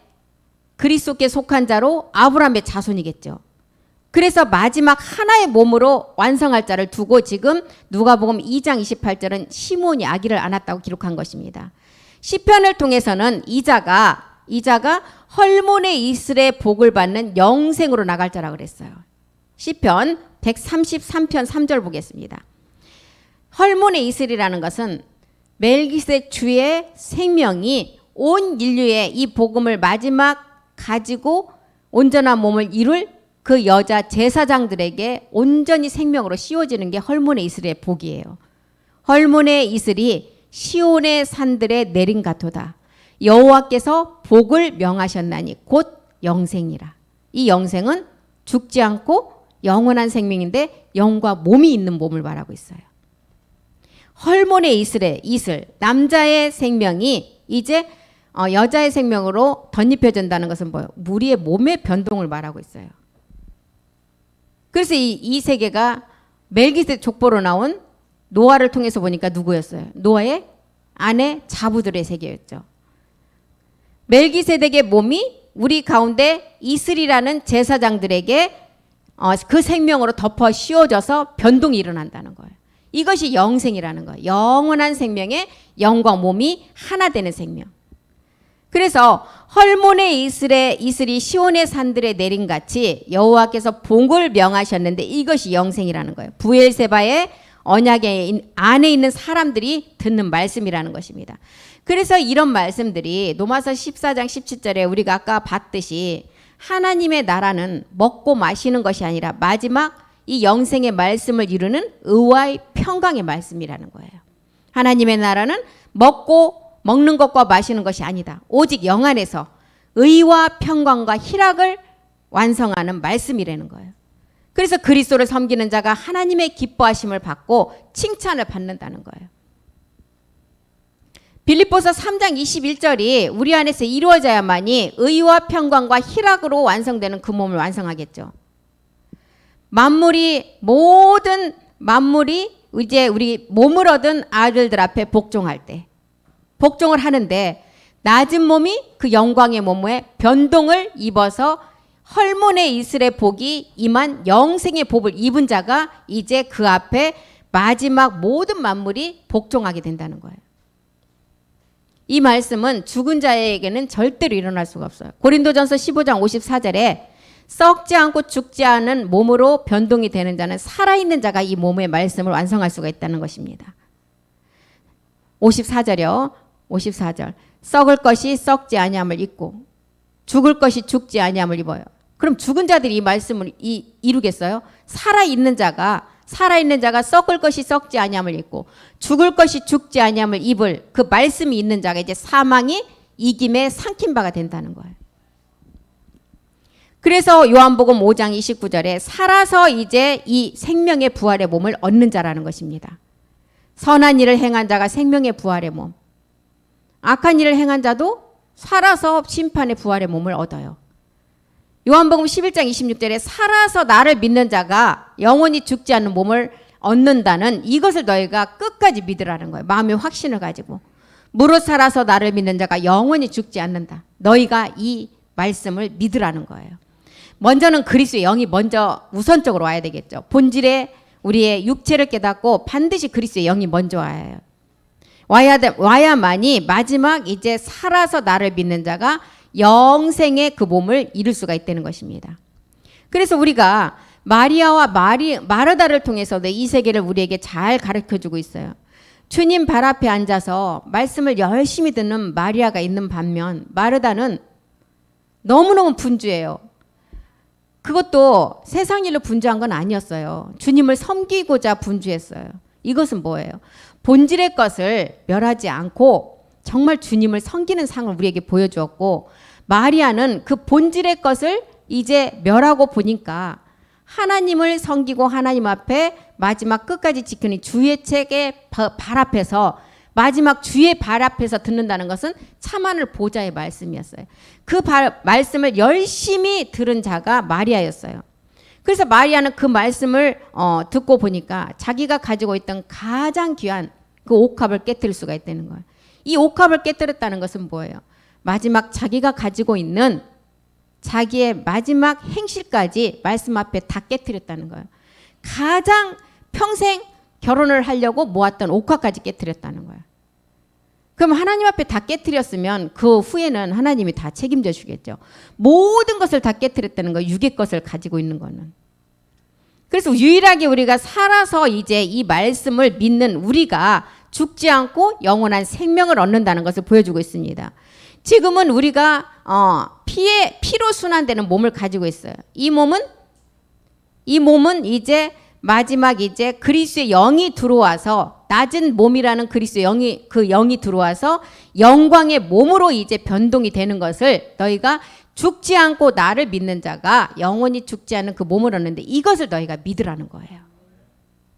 그리스도께 속한 자로 아브라함의 자손이겠죠. 그래서 마지막 하나의 몸으로 완성할 자를 두고 지금 누가복음 2장 28절은 시므온이 아기를 안았다고 기록한 것입니다. 시편을 통해서는 이자가 헐몬의 이슬의 복을 받는 영생으로 나갈 자라 그랬어요. 시편 133편 3절 보겠습니다. 헐몬의 이슬이라는 것은 멜기세덱 주의 생명이 온 인류의 이 복음을 마지막 가지고 온전한 몸을 이룰 그 여자 제사장들에게 온전히 생명으로 씌워지는 게 헐몬의 이슬의 복이에요. 헐몬의 이슬이 시온의 산들에 내린 가토다. 여호와께서 복을 명하셨나니 곧 영생이라. 이 영생은 죽지 않고 영원한 생명인데 영과 몸이 있는 몸을 말하고 있어요. 헐몬의 이슬, 남자의 생명이 이제 여자의 생명으로 덧입혀진다는 것은 뭐예요? 우리의 몸의 변동을 말하고 있어요. 그래서 이 세계가 멜기세덱 족보로 나온 노아를 통해서 보니까 누구였어요? 노아의 아내 자부들의 세계였죠. 멜기세덱의 몸이 우리 가운데 이슬이라는 제사장들에게 그 생명으로 덮어 씌워져서 변동이 일어난다는 거예요. 이것이 영생이라는 거예요. 영원한 생명의 영과 몸이 하나 되는 생명. 그래서 헐몬의 이슬이 시온의 산들에 내린 같이 여호와께서 복을 명하셨는데 이것이 영생이라는 거예요. 브엘세바의 언약의 안에 있는 사람들이 듣는 말씀이라는 것입니다. 그래서 이런 말씀들이 로마서 14장 17절에 우리가 아까 봤듯이 하나님의 나라는 먹고 마시는 것이 아니라 마지막 이 영생의 말씀을 이루는 의와의 평강의 말씀이라는 거예요. 하나님의 나라는 먹는 것과 마시는 것이 아니다. 오직 영 안에서 의와 평강과 희락을 완성하는 말씀이라는 거예요. 그래서 그리스도를 섬기는 자가 하나님의 기뻐하심을 받고 칭찬을 받는다는 거예요. 빌립보서 3장 21절이 우리 안에서 이루어져야만이 의와 평강과 희락으로 완성되는 그 몸을 완성하겠죠. 모든 만물이 이제 우리 몸을 얻은 아들들 앞에 복종할 때 복종을 하는데 낮은 몸이 그 영광의 몸에 변동을 입어서 헐몬의 이슬의 복이 임한 영생의 복을 입은 자가 이제 그 앞에 마지막 모든 만물이 복종하게 된다는 거예요. 이 말씀은 죽은 자에게는 절대로 일어날 수가 없어요. 고린도전서 15장 54절에 썩지 않고 죽지 않은 몸으로 변동이 되는 자는 살아있는 자가 이 몸의 말씀을 완성할 수가 있다는 것입니다. 54절이요. 54절. 썩을 것이 썩지 아니함을 입고 죽을 것이 죽지 아니함을 입어요. 그럼 죽은 자들이 이 말씀을 이루겠어요? 살아있는 자가 썩을 것이 썩지 아니함을 입고 죽을 것이 죽지 아니함을 입을 그 말씀이 있는 자가 이제 사망이 이김에 삼킨 바가 된다는 거예요. 그래서 요한복음 5장 29절에 살아서 이제 이 생명의 부활의 몸을 얻는 자라는 것입니다. 선한 일을 행한 자가 생명의 부활의 몸, 악한 일을 행한 자도 살아서 심판의 부활의 몸을 얻어요. 요한복음 11장 26절에 살아서 나를 믿는 자가 영원히 죽지 않는 몸을 얻는다는 이것을 너희가 끝까지 믿으라는 거예요. 마음의 확신을 가지고. 무릇 살아서 나를 믿는 자가 영원히 죽지 않는다. 너희가 이 말씀을 믿으라는 거예요. 먼저는 그리스도의 영이 먼저 우선적으로 와야 되겠죠. 본질에 우리의 육체를 깨닫고 반드시 그리스도의 영이 먼저 와야만이 마지막 이제 살아서 나를 믿는 자가 영생의 그 몸을 이룰 수가 있다는 것입니다. 그래서 우리가 마리아와 마르다를 통해서도 이 세계를 우리에게 잘 가르쳐주고 있어요. 주님 발 앞에 앉아서 말씀을 열심히 듣는 마리아가 있는 반면 마르다는 너무너무 분주해요. 그것도 세상 일로 분주한 건 아니었어요. 주님을 섬기고자 분주했어요. 이것은 뭐예요? 본질의 것을 멸하지 않고 정말 주님을 섬기는 상을 우리에게 보여주었고, 마리아는 그 본질의 것을 이제 멸하고 보니까 하나님을 섬기고 하나님 앞에 마지막 끝까지 지키는 주의 책의 발 앞에서, 마지막 주의 발 앞에서 듣는다는 것은 참하늘 보좌의 말씀이었어요. 그 말씀을 열심히 들은 자가 마리아였어요. 그래서 마리아는 그 말씀을 듣고 보니까 자기가 가지고 있던 가장 귀한 그 옥합을 깨뜨릴 수가 있다는 거예요. 이 옥합을 깨뜨렸다는 것은 뭐예요? 마지막 자기가 가지고 있는 자기의 마지막 행실까지 말씀 앞에 다 깨뜨렸다는 거예요. 가장 평생 결혼을 하려고 모았던 옥합까지 깨뜨렸다는 거예요. 그럼 하나님 앞에 다 깨뜨렸으면 그 후에는 하나님이 다 책임져 주겠죠. 모든 것을 다 깨뜨렸다는 거예요. 육의 것을 가지고 있는 거는. 그래서 유일하게 우리가 살아서 이제 이 말씀을 믿는 우리가 죽지 않고 영원한 생명을 얻는다는 것을 보여주고 있습니다. 지금은 우리가 피로 순환되는 몸을 가지고 있어요. 이 몸은 이제 마지막 이제 그리스도의 영이 들어와서, 낮은 몸이라는 그리스도의 영이 들어와서 영광의 몸으로 이제 변동이 되는 것을, 너희가 죽지 않고 나를 믿는 자가 영원히 죽지 않은 그 몸을 얻는데 이것을 너희가 믿으라는 거예요.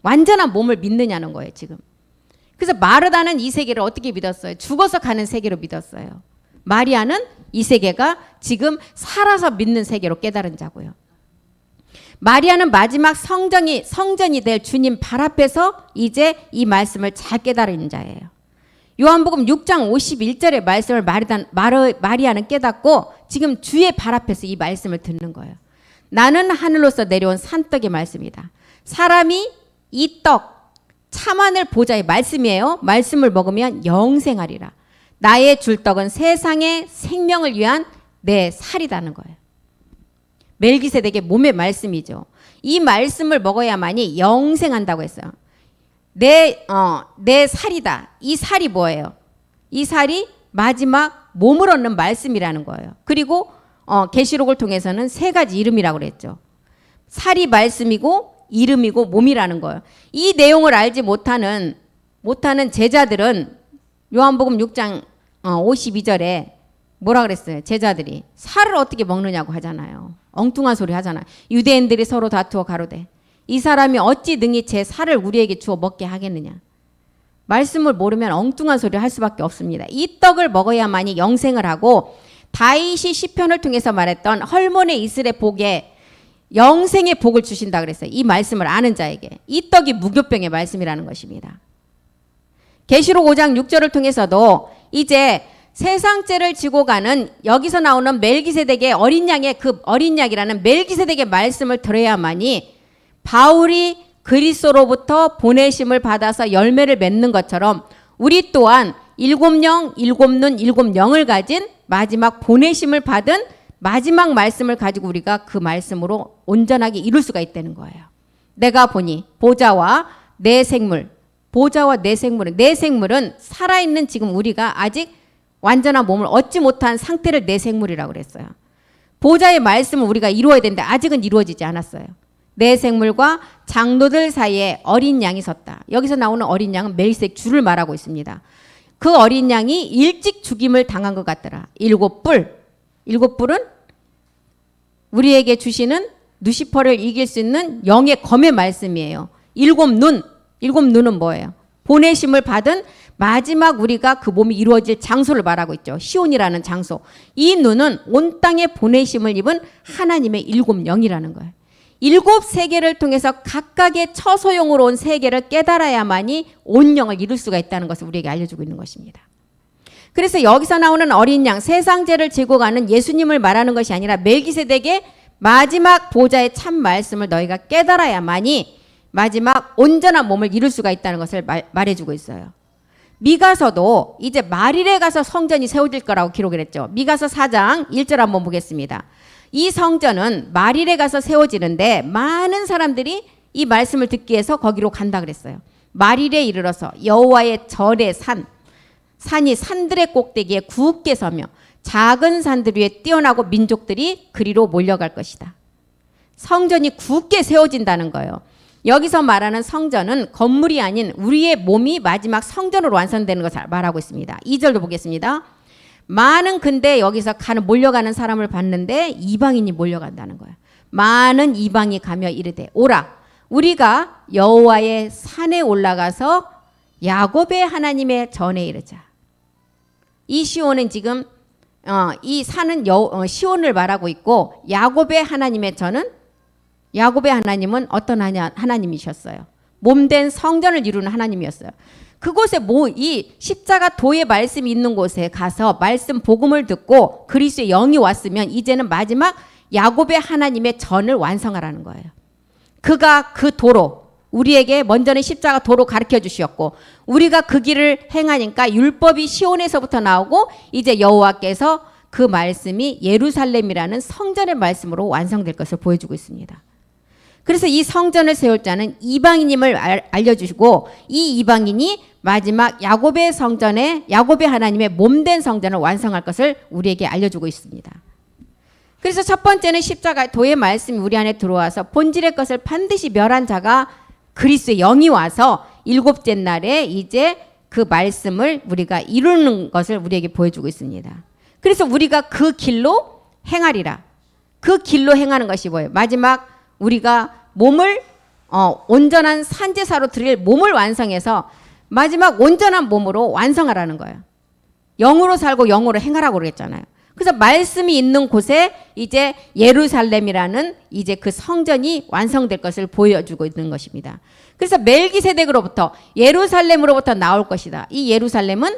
완전한 몸을 믿느냐는 거예요, 지금. 그래서 마르다는 이 세계를 어떻게 믿었어요? 죽어서 가는 세계로 믿었어요. 마리아는 이 세계가 지금 살아서 믿는 세계로 깨달은 자고요. 마리아는 마지막 성전이 될 주님 발 앞에서 이제 이 말씀을 잘 깨달은 자예요. 요한복음 6장 51절의 말씀을 마리아는 깨닫고 지금 주의 발 앞에서 이 말씀을 듣는 거예요. 나는 하늘로서 내려온 산떡의 말씀이다. 사람이 이 떡, 참하늘 보좌의 말씀이에요. 말씀을 먹으면 영생하리라. 나의 줄 떡은 세상의 생명을 위한 내 살이라는 거예요. 멜기세덱의 몸의 말씀이죠. 이 말씀을 먹어야만이 영생한다고 했어요. 내 살이다. 이 살이 뭐예요? 이 살이 마지막 몸을 얻는 말씀이라는 거예요. 그리고 계시록을 통해서는 세 가지 이름이라고 그랬죠. 살이 말씀이고 이름이고 몸이라는 거예요. 이 내용을 알지 못하는 제자들은 요한복음 6장 52절에 뭐라 그랬어요? 제자들이 살을 어떻게 먹느냐고 하잖아요. 엉뚱한 소리 하잖아요. 유대인들이 서로 다투어 가로되 이 사람이 어찌 능히 제 살을 우리에게 주어 먹게 하겠느냐. 말씀을 모르면 엉뚱한 소리를 할 수밖에 없습니다. 이 떡을 먹어야만이 영생을 하고, 다윗이 시편을 통해서 말했던 헐몬의 이슬의 복에 영생의 복을 주신다 그랬어요. 이 말씀을 아는 자에게. 이 떡이 무교병의 말씀이라는 것입니다. 계시록 5장 6절을 통해서도 이제 세상죄를 지고 가는, 여기서 나오는 멜기세덱의 어린 양의 그 어린 양이라는 멜기세덱의 말씀을 들어야만이 바울이 그리스도로부터 보내심을 받아서 열매를 맺는 것처럼 우리 또한 일곱 영, 일곱 눈, 일곱 영을 가진 마지막 보내심을 받은 마지막 말씀을 가지고 우리가 그 말씀으로 온전하게 이룰 수가 있다는 거예요. 내가 보니 보좌와 내 생물은, 내 생물은 살아있는 지금 우리가 아직 완전한 몸을 얻지 못한 상태를 내 생물이라고 그랬어요. 보좌의 말씀을 우리가 이루어야 되는데 아직은 이루어지지 않았어요. 내 생물과 장로들 사이에 어린 양이 섰다. 여기서 나오는 어린 양은 멜기세덱 주를 말하고 있습니다. 그 어린 양이 일찍 죽임을 당한 것 같더라. 일곱 뿔은 우리에게 주시는 누시퍼를 이길 수 있는 영의 검의 말씀이에요. 일곱 눈은 뭐예요? 보내심을 받은 마지막 우리가 그 몸이 이루어질 장소를 말하고 있죠. 시온이라는 장소. 이 눈은 온 땅에 보내심을 입은 하나님의 일곱 영이라는 거예요. 일곱 세계를 통해서 각각의 처소용으로 온 세계를 깨달아야만이 온 영을 이룰 수가 있다는 것을 우리에게 알려주고 있는 것입니다. 그래서 여기서 나오는 어린 양, 세상 죄를 지고 가는 예수님을 말하는 것이 아니라 멜기세덱의 마지막 보좌의 참 말씀을 너희가 깨달아야만이 마지막 온전한 몸을 이룰 수가 있다는 것을 말해주고 있어요. 미가서도 이제 말일에 가서 성전이 세워질 거라고 기록을 했죠. 미가서 4장 1절 한번 보겠습니다. 이 성전은 말일에 가서 세워지는데 많은 사람들이 이 말씀을 듣기 위해서 거기로 간다 그랬어요. 말일에 이르러서 여호와의 절의 산이 산들의 꼭대기에 굳게 서며 작은 산들 위에 뛰어나고 민족들이 그리로 몰려갈 것이다. 성전이 굳게 세워진다는 거예요. 여기서 말하는 성전은 건물이 아닌 우리의 몸이 마지막 성전으로 완성되는 것을 말하고 있습니다. 2절도 보겠습니다. 많은 근데 여기서 몰려가는 사람을 봤는데 이방인이 몰려간다는 거예요. 많은 이방이 가며 이르되 오라 우리가 여호와의 산에 올라가서 야곱의 하나님의 전에 이르자. 이 시온은 지금 이 산은 시온을 말하고 있고 야곱의 하나님의 전은 야곱의 하나님은 어떤 하나님이셨어요? 몸된 성전을 이루는 하나님이었어요. 그곳에 이 십자가 도의 말씀이 있는 곳에 가서 말씀 복음을 듣고 그리스도의 영이 왔으면 이제는 마지막 야곱의 하나님의 전을 완성하라는 거예요. 그가 그 도로 우리에게 먼저는 십자가 도로 가르쳐 주셨고 우리가 그 길을 행하니까 율법이 시온에서부터 나오고 이제 여호와께서 그 말씀이 예루살렘이라는 성전의 말씀으로 완성될 것을 보여주고 있습니다. 그래서 이 성전을 세울 자는 이방인임을 알려주시고 이 이방인이 마지막 야곱의 성전에 야곱의 하나님의 몸된 성전을 완성할 것을 우리에게 알려주고 있습니다. 그래서 첫 번째는 십자가 도의 말씀이 우리 안에 들어와서 본질의 것을 반드시 멸한 자가 그리스도의 영이 와서 일곱째 날에 이제 그 말씀을 우리가 이루는 것을 우리에게 보여주고 있습니다. 그래서 우리가 그 길로 행하리라. 그 길로 행하는 것이 뭐예요? 마지막 우리가 몸을 온전한 산제사로 드릴 몸을 완성해서 마지막 온전한 몸으로 완성하라는 거예요. 영으로 살고 영으로 행하라고 그랬잖아요. 그래서 말씀이 있는 곳에 이제 예루살렘이라는 이제 그 성전이 완성될 것을 보여주고 있는 것입니다. 그래서 멜기세덱으로부터 예루살렘으로부터 나올 것이다. 이 예루살렘은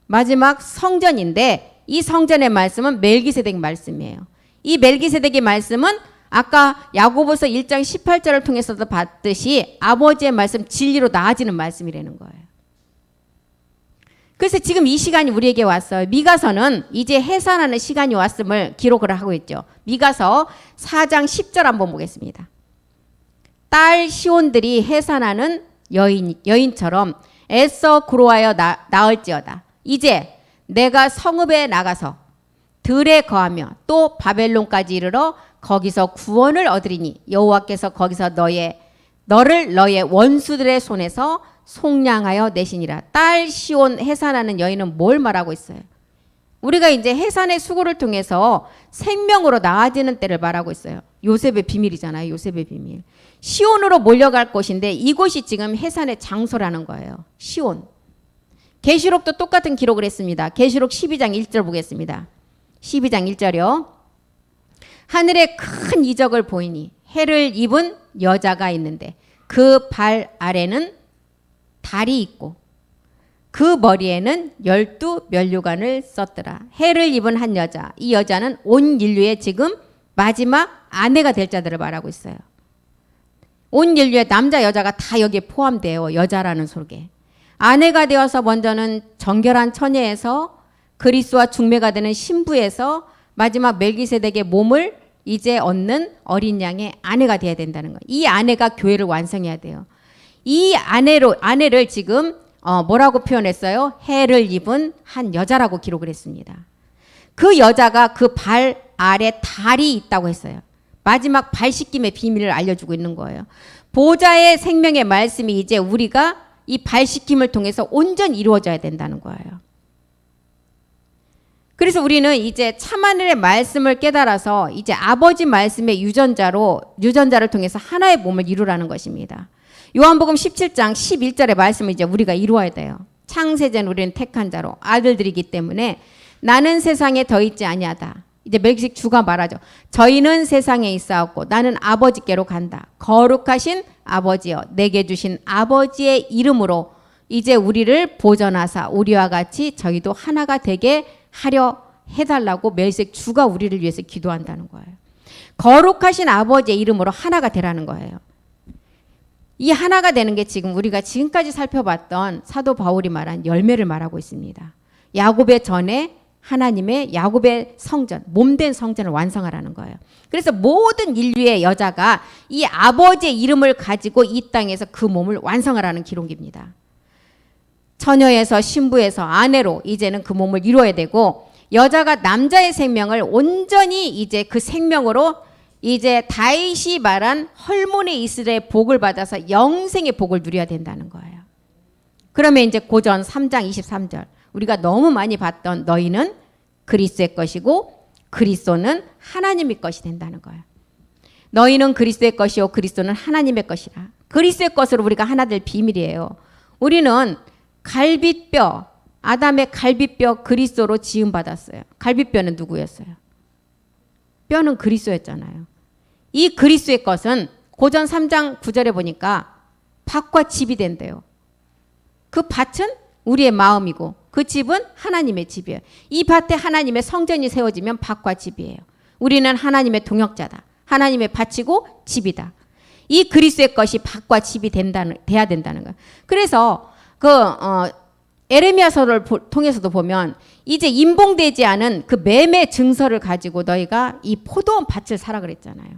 마지막 성전인데 이 성전의 말씀은 멜기세덱 말씀이에요. 이 멜기세덱의 말씀은 아까 야고보서 1장 18절을 통해서도 봤듯이 아버지의 말씀 진리로 나아지는 말씀이라는 거예요. 그래서 지금 이 시간이 우리에게 왔어요. 미가서는 이제 해산하는 시간이 왔음을 기록을 하고 있죠. 미가서 4장 10절 한번 보겠습니다. 딸 시온들이 해산하는 여인처럼 애써 구로하여 나을지어다. 이제 내가 성읍에 나가서 들에 거하며 또 바벨론까지 이르러 거기서 구원을 얻으리니 여호와께서 거기서 너를 너의 원수들의 손에서 속량하여 내시니라. 딸 시온 해산하는 여인은 뭘 말하고 있어요? 우리가 이제 해산의 수고를 통해서 생명으로 나아지는 때를 말하고 있어요. 요셉의 비밀이잖아요. 요셉의 비밀. 시온으로 몰려갈 곳인데 이곳이 지금 해산의 장소라는 거예요. 시온. 계시록도 똑같은 기록을 했습니다. 계시록 12장 1절 보겠습니다. 12장 1절이요. 하늘에 큰 이적을 보이니 해를 입은 여자가 있는데 그 발 아래는 달이 있고 그 머리에는 12면류관을 썼더라. 해를 입은 한 여자. 이 여자는 온 인류의 지금 마지막 아내가 될 자들을 말하고 있어요. 온 인류의 남자 여자가 다 여기에 포함되어 여자라는 속에 아내가 되어서 먼저는 정결한 처녀에서 그리스도와 중매가 되는 신부에서 마지막 멜기세덱의 몸을 이제 얻는 어린 양의 아내가 되어야 된다는 거예요. 이 아내가 교회를 완성해야 돼요. 이 아내를 지금 뭐라고 표현했어요? 해를 입은 한 여자라고 기록을 했습니다. 그 여자가 그 발 아래 달이 있다고 했어요. 마지막 발 씻김의 비밀을 알려주고 있는 거예요. 보좌의 생명의 말씀이 이제 우리가 이 발 씻김을 통해서 온전히 이루어져야 된다는 거예요. 그래서 우리는 이제 참하늘의 말씀을 깨달아서 이제 아버지 말씀의 유전자를 통해서 하나의 몸을 이루라는 것입니다. 요한복음 17장 11절의 말씀을 이제 우리가 이루어야 돼요. 창세전 우리는 택한 자로 아들들이기 때문에 나는 세상에 더 있지 아니하다. 이제 멜기세덱 주가 말하죠. 저희는 세상에 있사옵고 나는 아버지께로 간다. 거룩하신 아버지여 내게 주신 아버지의 이름으로 이제 우리를 보전하사 우리와 같이 저희도 하나가 되게 하려 해달라고 멜기세덱 주가 우리를 위해서 기도한다는 거예요. 거룩하신 아버지의 이름으로 하나가 되라는 거예요. 이 하나가 되는 게 지금 우리가 지금까지 살펴봤던 사도 바울이 말한 열매를 말하고 있습니다. 야곱의 전에 하나님의 야곱의 성전, 몸된 성전을 완성하라는 거예요. 그래서 모든 인류의 여자가 이 아버지의 이름을 가지고 이 땅에서 그 몸을 완성하라는 기록입니다. 처녀에서 신부에서 아내로 이제는 그 몸을 이루어야 되고 여자가 남자의 생명을 온전히 이제 그 생명으로 이제 다윗이 말한 헐몬의 이스라엘 복을 받아서 영생의 복을 누려야 된다는 거예요. 그러면 이제 고전 3장 23절 우리가 너무 많이 봤던 너희는 그리스도의 것이고 그리스도는 하나님의 것이 된다는 거예요. 너희는 그리스도의 것이요 그리스도는 하나님의 것이라. 그리스도의 것으로 우리가 하나 될 비밀이에요. 우리는 갈빗뼈, 아담의 갈빗뼈 그리스도로 지음받았어요. 갈빗뼈는 누구였어요? 뼈는 그리스도였잖아요. 이 그리스도의 것은 고전 3장 9절에 보니까 밭과 집이 된대요. 그 밭은 우리의 마음이고 그 집은 하나님의 집이에요. 이 밭에 하나님의 성전이 세워지면 밭과 집이에요. 우리는 하나님의 동역자다. 하나님의 밭이고 집이다. 이 그리스도의 것이 밭과 집이 돼야 된다는 거예요. 그래서 에레미야서를 통해서도 보면 이제 임봉되지 않은 그 매매 증서를 가지고 너희가 이 포도원 밭을 사라 그랬잖아요.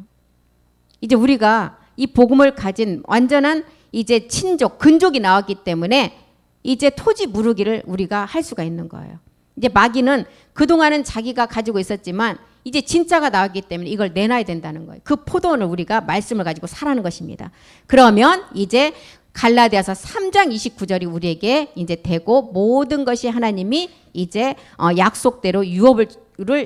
이제 우리가 이 복음을 가진 완전한 이제 친족, 근족이 나왔기 때문에 이제 토지 무르기를 우리가 할 수가 있는 거예요. 이제 마귀는 그동안은 자기가 가지고 있었지만 이제 진짜가 나왔기 때문에 이걸 내놔야 된다는 거예요. 그 포도원을 우리가 말씀을 가지고 사라는 것입니다. 그러면 이제 갈라디아서 3장 29절이 우리에게 이제 되고 모든 것이 하나님이 이제 약속대로 유업을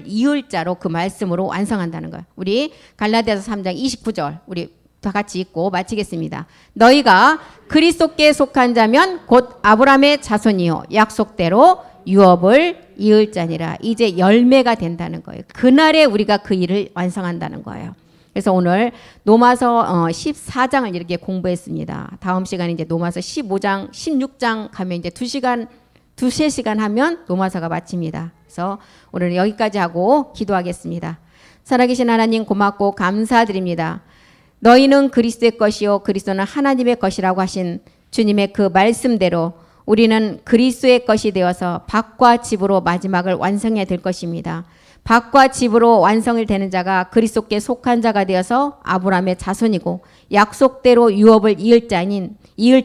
이을 자로 그 말씀으로 완성한다는 거예요. 우리 갈라디아서 3장 29절 우리 다 같이 읽고 마치겠습니다. 너희가 그리스도께 속한 자면 곧 아브라함의 자손이요 약속대로 유업을 이을 자니라. 이제 열매가 된다는 거예요. 그날에 우리가 그 일을 완성한다는 거예요. 그래서 오늘 노마서 14장을 이렇게 공부했습니다. 다음 시간에 이제 노마서 15장, 16장 가면 이제 2-3 시간 하면 노마서가 마칩니다. 그래서 오늘은 여기까지 하고 기도하겠습니다. 살아계신 하나님 고맙고 감사드립니다. 너희는 그리스도의 것이요 그리스도는 하나님의 것이라고 하신 주님의 그 말씀대로 우리는 그리스도의 것이 되어서 밭과 집으로 마지막을 완성해야 될 것입니다. 밭과 집으로 완성을 되는 자가 그리스도께 속한 자가 되어서 아브라함의 자손이고 약속대로 유업을 이을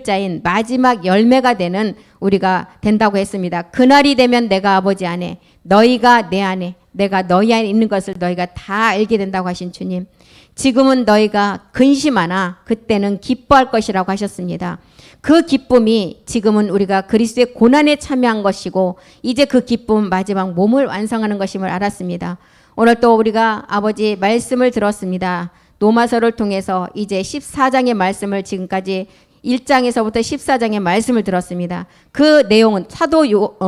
자인 마지막 열매가 되는 우리가 된다고 했습니다. 그날이 되면 내가 아버지 안에 너희가 내 안에 내가 너희 안에 있는 것을 너희가 다 알게 된다고 하신 주님. 지금은 너희가 근심하나 그때는 기뻐할 것이라고 하셨습니다. 그 기쁨이 지금은 우리가 그리스도의 고난에 참여한 것이고 이제 그 기쁨 마지막 몸을 완성하는 것임을 알았습니다. 오늘 또 우리가 아버지 말씀을 들었습니다. 노마서를 통해서 이제 14장의 말씀을 지금까지 1장에서부터 14장의 말씀을 들었습니다. 그 내용은 사도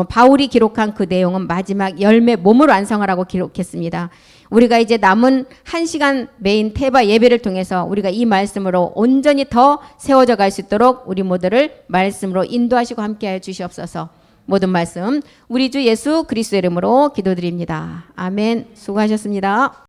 바울이 기록한 그 내용은 마지막 열매 몸을 완성하라고 기록했습니다. 우리가 이제 남은 1시간 메인 테바 예배를 통해서 우리가 이 말씀으로 온전히 더 세워져 갈 수 있도록 우리 모두를 말씀으로 인도하시고 함께하여 주시옵소서. 모든 말씀 우리 주 예수 그리스도의 이름으로 기도드립니다. 아멘. 수고하셨습니다.